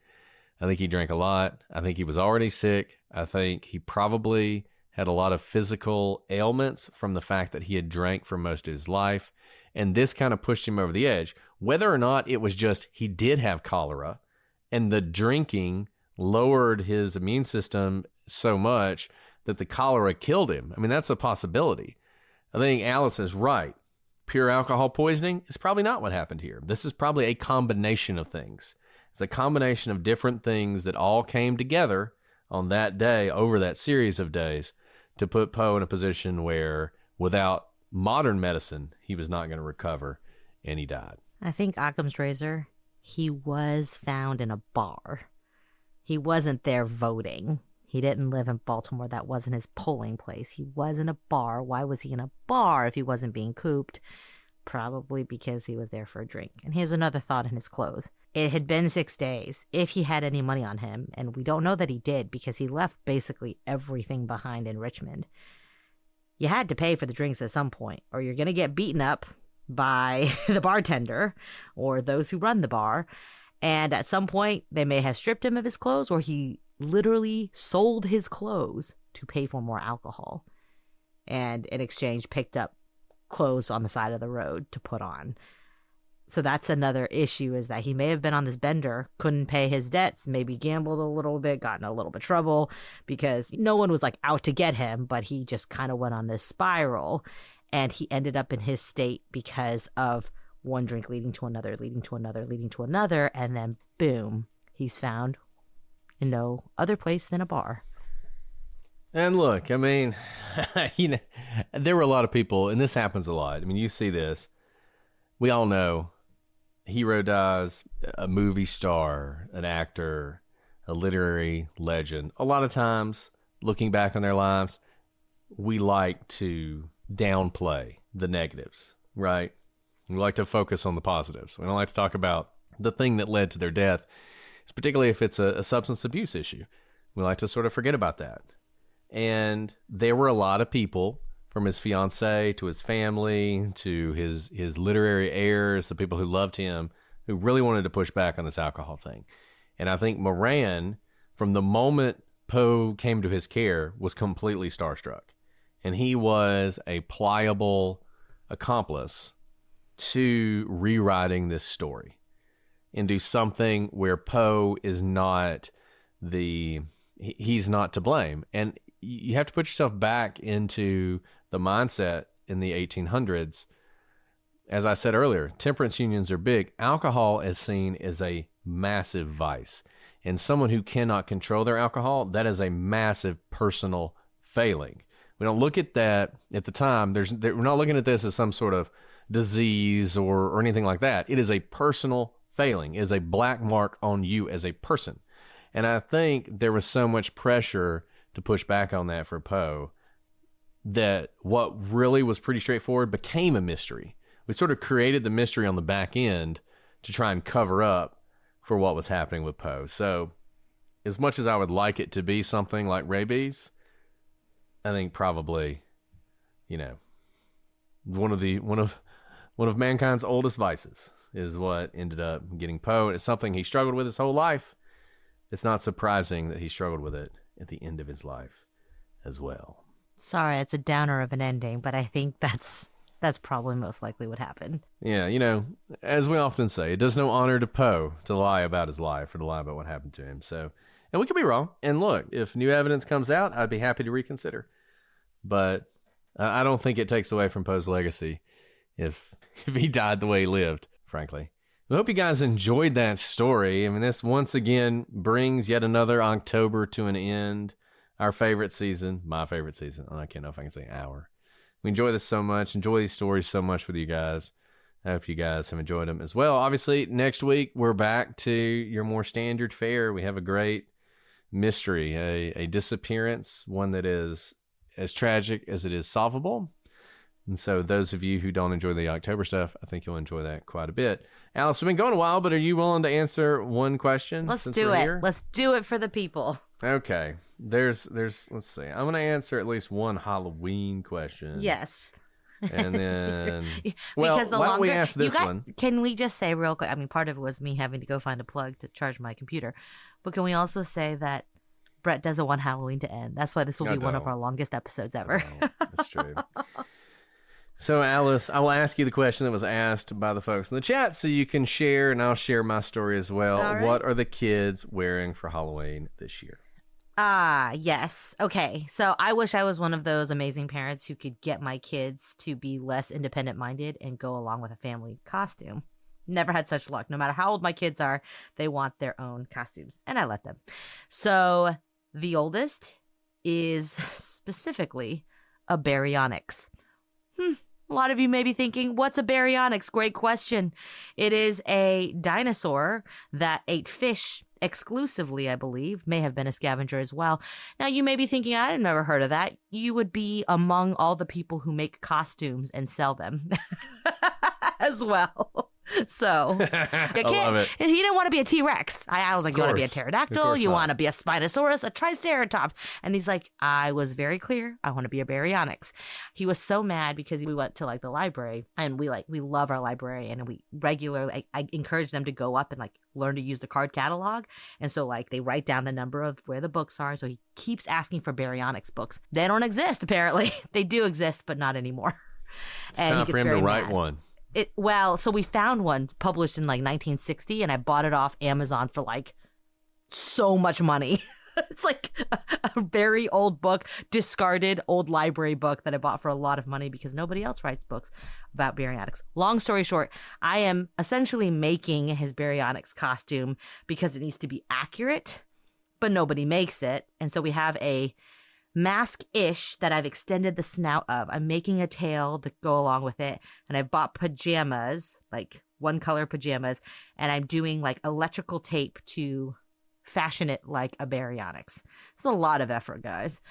S1: I think he drank a lot. I think he was already sick. I think he probably had a lot of physical ailments from the fact that he had drank for most of his life. And this kind of pushed him over the edge. Whether or not it was just he did have cholera and the drinking lowered his immune system so much that the cholera killed him. I mean, that's a possibility. I think Alice is right. Pure alcohol poisoning is probably not what happened here. This is probably a combination of things. It's a combination of different things that all came together on that day, over that series of days, to put Poe in a position where, without modern medicine, he was not going to recover, and he died.
S2: I think Occam's razor, he was found in a bar. He wasn't there voting. He didn't live in Baltimore. That wasn't his polling place. He was in a bar. Why was he in a bar if he wasn't being cooped? Probably because he was there for a drink. And here's another thought in his clothes. It had been 6 days. If he had any money on him, and we don't know that he did because he left basically everything behind in Richmond, you had to pay for the drinks at some point, or you're going to get beaten up by the bartender or those who run the bar. And at some point, they may have stripped him of his clothes, or he literally sold his clothes to pay for more alcohol. And in exchange, picked up clothes on the side of the road to put on. So that's another issue, is that he may have been on this bender, couldn't pay his debts, maybe gambled a little bit, got in a little bit of trouble because no one was like out to get him, but he just kind of went on this spiral, and he ended up in his state because of one drink leading to another, leading to another, leading to another, and then boom, he's found in no other place than a bar.
S1: And look, I mean, you know, there were a lot of people, and this happens a lot. I mean, you see this. We all know hero dies, a movie star, an actor, a literary legend. A lot of times, looking back on their lives, we like to downplay the negatives, right? We like to focus on the positives. We don't like to talk about the thing that led to their death, particularly if it's a substance abuse issue. We like to sort of forget about that. And there were a lot of people from his fiancée to his family to his literary heirs, the people who loved him, who really wanted to push back on this alcohol thing. And I think Moran, from the moment Poe came to his care, was completely starstruck. And he was a pliable accomplice to rewriting this story into something where Poe is not he's not to blame. And you have to put yourself back into the mindset in the 1800s. As I said earlier, temperance unions are big. Alcohol is seen as a massive vice. And someone who cannot control their alcohol, that is a massive personal failing. We don't look at that at the time. We're not looking at this as some sort of disease or anything like that. It is a personal failing. It is a black mark on you as a person. And I think there was so much pressure to push back on that for Poe that what really was pretty straightforward became a mystery. We sort of created the mystery on the back end to try and cover up for what was happening with Poe. So as much as I would like it to be something like rabies, I think probably, one of mankind's oldest vices is what ended up getting Poe. It's something he struggled with his whole life. It's not surprising that he struggled with it at the end of his life as well.
S2: Sorry, it's a downer of an ending, but I think that's probably most likely what happened.
S1: Yeah, as we often say, it does no honor to Poe to lie about his life or to lie about what happened to him. So, and we could be wrong. And look, if new evidence comes out, I'd be happy to reconsider. But I don't think it takes away from Poe's legacy if he died the way he lived, frankly. I hope you guys enjoyed that story. I mean, this once again brings yet another October to an end. Our favorite season, my favorite season. I can't know if I can say our. We enjoy this so much, enjoy these stories so much with you guys. I hope you guys have enjoyed them as well. Obviously, next week, we're back to your more standard fare. We have a great mystery, a disappearance, one that is as tragic as it is solvable. And so those of you who don't enjoy the October stuff, I think you'll enjoy that quite a bit. Alice, we've been going a while, but are you willing to answer one question?
S2: Let's do it.
S1: Here?
S2: Let's do it for the people.
S1: Okay. Let's see. I'm going to answer at least one Halloween question.
S2: Yes.
S1: And then,
S2: well,
S1: why don't we ask this one?
S2: Can we just say real quick? I mean, part of it was me having to go find a plug to charge my computer. But can we also say that Brett doesn't want Halloween to end? That's why this will be one of our longest episodes ever.
S1: That's true. So, Alice, I will ask you the question that was asked by the folks in the chat so you can share, and I'll share my story as well.
S2: Right.
S1: What are the kids wearing for Halloween this year?
S2: Yes. Okay. So I wish I was one of those amazing parents who could get my kids to be less independent minded and go along with a family costume. Never had such luck. No matter how old my kids are, they want their own costumes, and I let them. So the oldest is specifically a baryonyx. A lot of you may be thinking, what's a baryonyx? Great question. It is a dinosaur that ate fish exclusively, I believe. May have been a scavenger as well. Now, you may be thinking, I've never heard of that. You would be among all the people who make costumes and sell them as well. So,
S1: I love it.
S2: And he didn't want to be a T-Rex. I was like, you want to be a pterodactyl? You want to be a Spinosaurus? A Triceratops? And he's like, I was very clear. I want to be a baryonyx. He was so mad because we went to like the library, and we love our librarian, and we regularly, I encourage them to go up and like learn to use the card catalog. And so like they write down the number of where the books are. So he keeps asking for baryonyx books. They don't exist, apparently. They do exist, but not anymore.
S1: It's time for him to write one.
S2: So we found one published in like 1960, and I bought it off Amazon for like so much money. It's like a very old book, discarded old library book that I bought for a lot of money because nobody else writes books about baryonyx. Long story short, I am essentially making his baryonyx costume because it needs to be accurate, but nobody makes it. And so we have a mask-ish that I've extended the snout of. I'm making a tail to go along with it, and I bought pajamas, like one color pajamas, and I'm doing like electrical tape to fashion it like a baryonyx. It's a lot of effort, guys.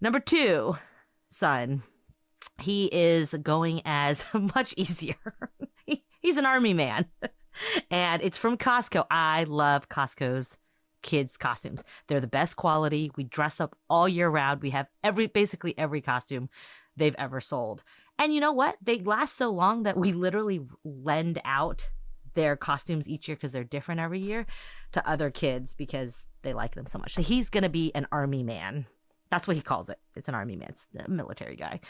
S2: Number 2, son. He is going as much easier. He's an army man, and it's from Costco. I love Costco's kids costumes. They're the best quality. We dress up all year round. We have basically every costume they've ever sold. And you know what? They last so long that we literally lend out their costumes each year because they're different every year to other kids because they like them so much. So he's going to be an army man. That's what he calls it. It's an army man. It's a military guy.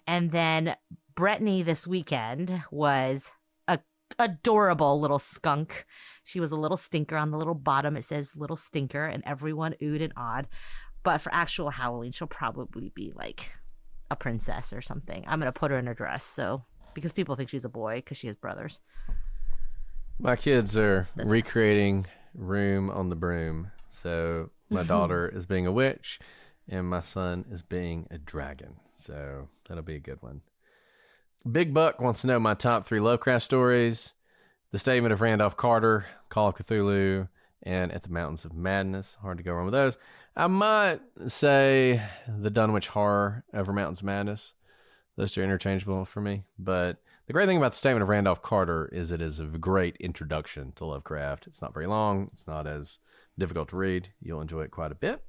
S2: And then Brittany this weekend was a adorable little skunk. She was a little stinker. On the little bottom, it says little stinker, and everyone oohed and awed. But for actual Halloween, she'll probably be like a princess or something. I'm going to put her in a dress, so because people think she's a boy because she has brothers.
S1: My kids are recreating Room on the Broom. So my daughter is being a witch, and my son is being a dragon. So that'll be a good one. Big Buck wants to know my top 3 Lovecraft stories: The Statement of Randolph Carter, Call of Cthulhu, and At the Mountains of Madness. Hard to go wrong with those. I might say The Dunwich Horror over Mountains of Madness. Those two are interchangeable for me. But the great thing about The Statement of Randolph Carter is it is a great introduction to Lovecraft. It's not very long. It's not as difficult to read. You'll enjoy it quite a bit.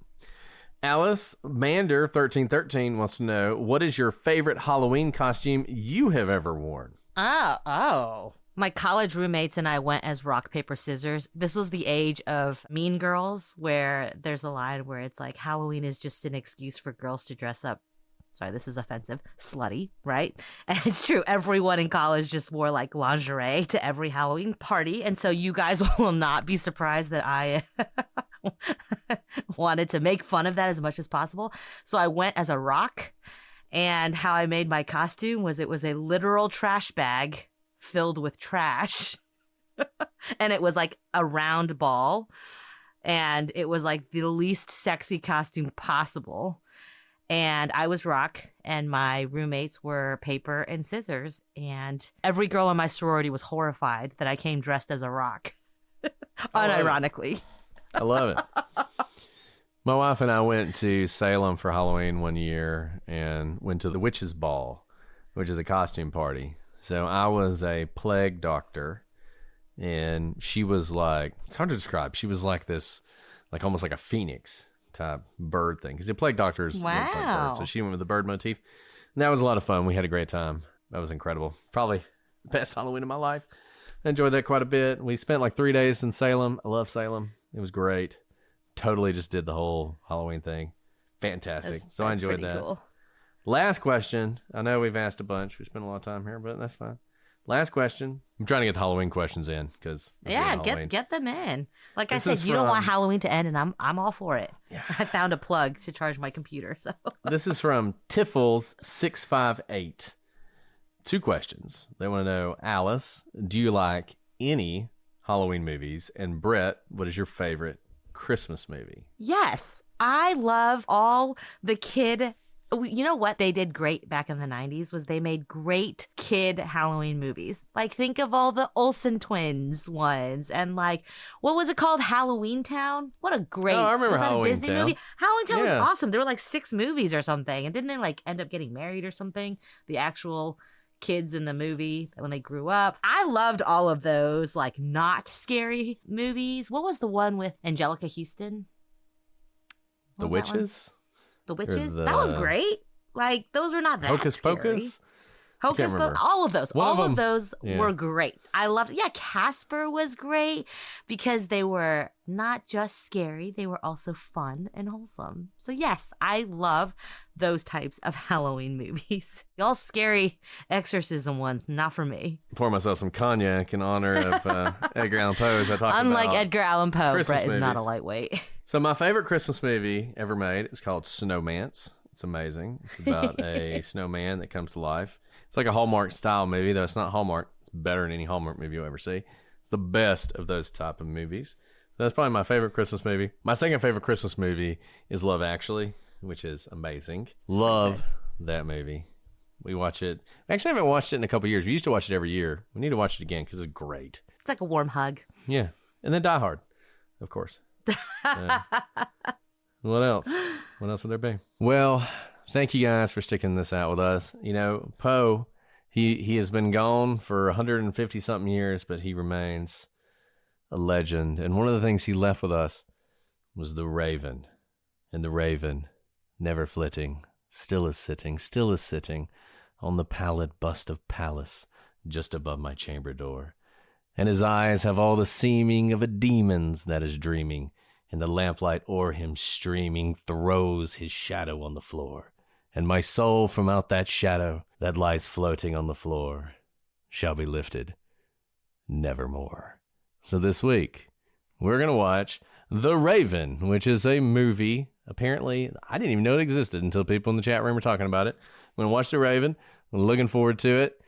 S1: Alice Mander 1313 wants to know, what is your favorite Halloween costume you have ever worn?
S2: Oh. My college roommates and I went as rock, paper, scissors. This was the age of Mean Girls, where there's a line where it's like, Halloween is just an excuse for girls to dress up. Sorry, this is offensive. Slutty, right? And it's true. Everyone in college just wore like lingerie to every Halloween party. And so you guys will not be surprised that I wanted to make fun of that as much as possible. So I went as a rock, and how I made my costume was it was a literal trash bag filled with trash. And it was like a round ball, and it was like the least sexy costume possible. And I was rock, and my roommates were paper and scissors. And every girl in my sorority was horrified that I came dressed as a rock. Unironically.
S1: I love it. My wife and I went to Salem for Halloween one year and went to the Witch's Ball, which is a costume party. So I was a plague doctor, and she was like, it's hard to describe. She was like this, like almost like a phoenix type bird thing, because the plague doctors looks like birds. So she went with the bird motif, and that was a lot of fun. We had a great time. That was incredible. Probably the best Halloween of my life. I enjoyed that quite a bit. We spent like 3 days in Salem. I love Salem. It was great. Totally just did the whole Halloween thing. Fantastic. So I enjoyed that. Cool. Last question. I know we've asked a bunch. We spent a lot of time here, but that's fine. Last question. I'm trying to get the Halloween questions in because
S2: get them in. Like I said, you don't want Halloween to end, and I'm all for it. Yeah. I found a plug to charge my computer. So
S1: this is from Tiffles658. 2 questions. They want to know, Alice, do you like any Halloween movies? And Brett, what is your favorite Christmas movie?
S2: Yes, I love all the kid. You know what they did great back in the 90s was they made great kid Halloween movies. Like, think of all the Olsen twins ones, and like, what was it called? Halloween Town? What a great,
S1: I remember
S2: was that
S1: Halloween
S2: a Disney
S1: Town.
S2: movie? Halloween Town was awesome. There were like 6 movies or something. And didn't they like end up getting married or something? The actual kids in the movie when they grew up. I loved all of those like not scary movies. What was the one with Angelica Houston?
S1: The Witches?
S2: The Witches? That was great. Like, those were not that
S1: Hocus
S2: scary.
S1: Pocus?
S2: Hocus Pocus, all of those. All of those were great. I loved, Casper was great because they were not just scary, they were also fun and wholesome. So yes, I love those types of Halloween movies. All scary exorcism ones, not for me.
S1: Pour myself some cognac in honor of Edgar Allan Poe as I talk about
S2: Unlike Edgar Allan Poe,
S1: Christmas
S2: Brett is not a
S1: movies.
S2: lightweight.
S1: So my favorite Christmas movie ever made is called Snowman's. It's amazing. It's about a snowman that comes to life. It's like a Hallmark style movie, though it's not Hallmark. It's better than any Hallmark movie you'll ever see. It's the best of those type of movies. So that's probably my favorite Christmas movie. My second favorite Christmas movie is Love Actually, which is amazing. Love that movie. We watch it. Actually, I haven't watched it in a couple years. We used to watch it every year. We need to watch it again because it's great.
S2: It's like a warm hug.
S1: Yeah. And then Die Hard, of course. What else? What else would there be? Well, thank you guys for sticking this out with us. You know, Poe, he has been gone for 150-something years, but he remains a legend. And one of the things he left with us was the raven. And the raven, never flitting, still is sitting on the pallid bust of Pallas just above my chamber door. And his eyes have all the seeming of a demon's that is dreaming, and the lamplight o'er him streaming throws his shadow on the floor. And my soul from out that shadow that lies floating on the floor shall be lifted nevermore. So this week, we're going to watch The Raven, which is a movie. Apparently, I didn't even know it existed until people in the chat room were talking about it. I'm going to watch The Raven. I'm looking forward to it.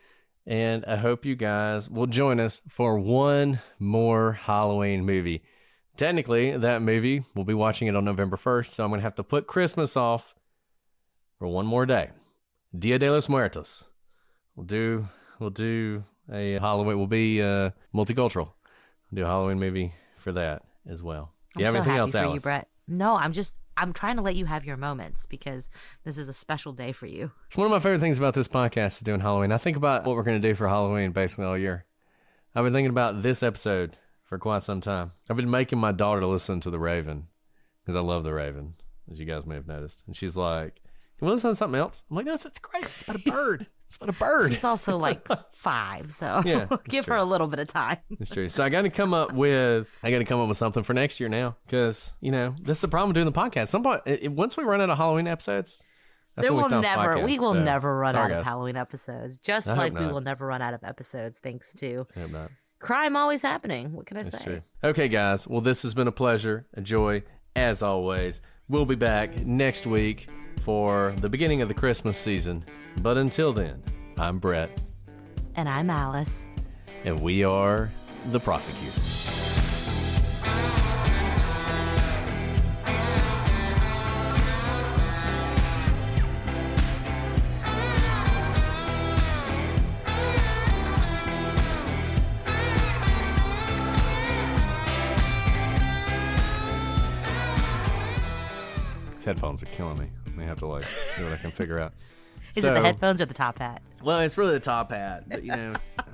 S1: And I hope you guys will join us for one more Halloween movie. Technically, that movie, we'll be watching it on November 1st, so I'm going to have to put Christmas off for one more day. Dia de los Muertos. We'll do a Halloween. We'll be multicultural. We'll do a Halloween movie for that as well. Do you have anything else, Alice?
S2: I'm so happy for you, Brett. No, I'm trying to let you have your moments because this is a special day for you.
S1: It's one of my favorite things about this podcast is doing Halloween. I think about what we're going to do for Halloween basically all year. I've been thinking about this episode for quite some time. I've been making my daughter listen to The Raven because I love The Raven, as you guys may have noticed. And she's like, can we listen to something else? I'm like, no, it's great. It's about a bird. It's about a bird.
S2: She's also like 5, so
S1: yeah,
S2: give her a little bit of time.
S1: It's true. So I got to come up with something for next year now because, this is the problem with doing the podcast. Once we run out of Halloween episodes, that's when we stop podcasts.
S2: We will never run out of Halloween episodes, just like we
S1: not.
S2: will never run out of episodes thanks to
S1: I hope not.
S2: crime always happening. What can I say?
S1: That's true. Okay, guys. Well, this has been a pleasure, a joy, as always. We'll be back next week for the beginning of the Christmas season. But until then, I'm Brett.
S2: And I'm Alice.
S1: And we are the prosecutors. These headphones are killing me. I may have to see what I can figure out.
S2: Is it the headphones or the top hat?
S1: Well, it's really the top hat, but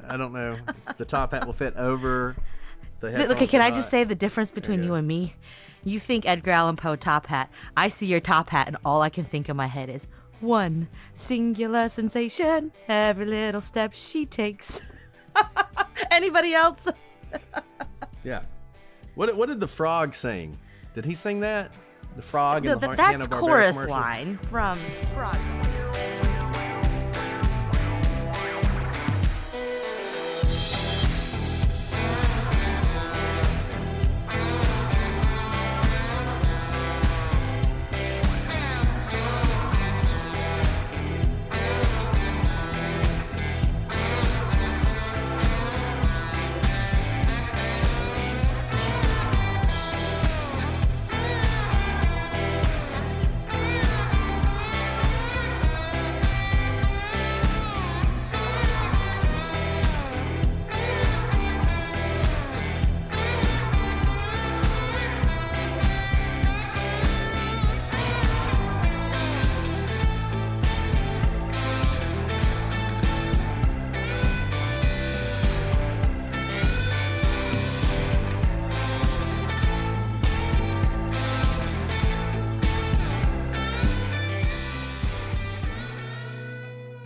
S1: I don't know if the top hat will fit over the headphones.
S2: Okay, can I just say the difference between you and me? You think Edgar Allan Poe top hat. I see your top hat, and all I can think in my head is one singular sensation. Every little step she takes. Anybody else?
S1: Yeah. What did the frog sing? Did he sing that? The frog and the
S2: that's
S1: Hanna-Barbera
S2: chorus
S1: commercials?
S2: line from Frog.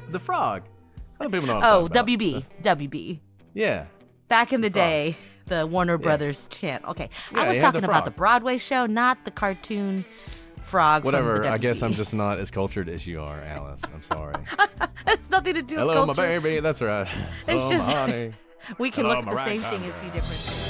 S1: The frog. Other people know what
S2: Oh,
S1: I'm talking
S2: WB. WB.
S1: Yeah.
S2: Back in the
S1: Frog.
S2: day, the Warner Brothers channel. Okay,
S1: Yeah,
S2: I was
S1: he had the
S2: talking about the
S1: frog.
S2: Broadway show, not the cartoon frog.
S1: Whatever.
S2: From the
S1: I guess
S2: WB.
S1: I'm just not as cultured as you are, Alice. I'm sorry.
S2: It's nothing to do with
S1: Hello,
S2: culture.
S1: my baby. That's right.
S2: It's
S1: Oh,
S2: just
S1: my honey.
S2: we can
S1: Hello,
S2: look at
S1: my
S2: the same
S1: ragtime
S2: thing and
S1: girl.
S2: see different things.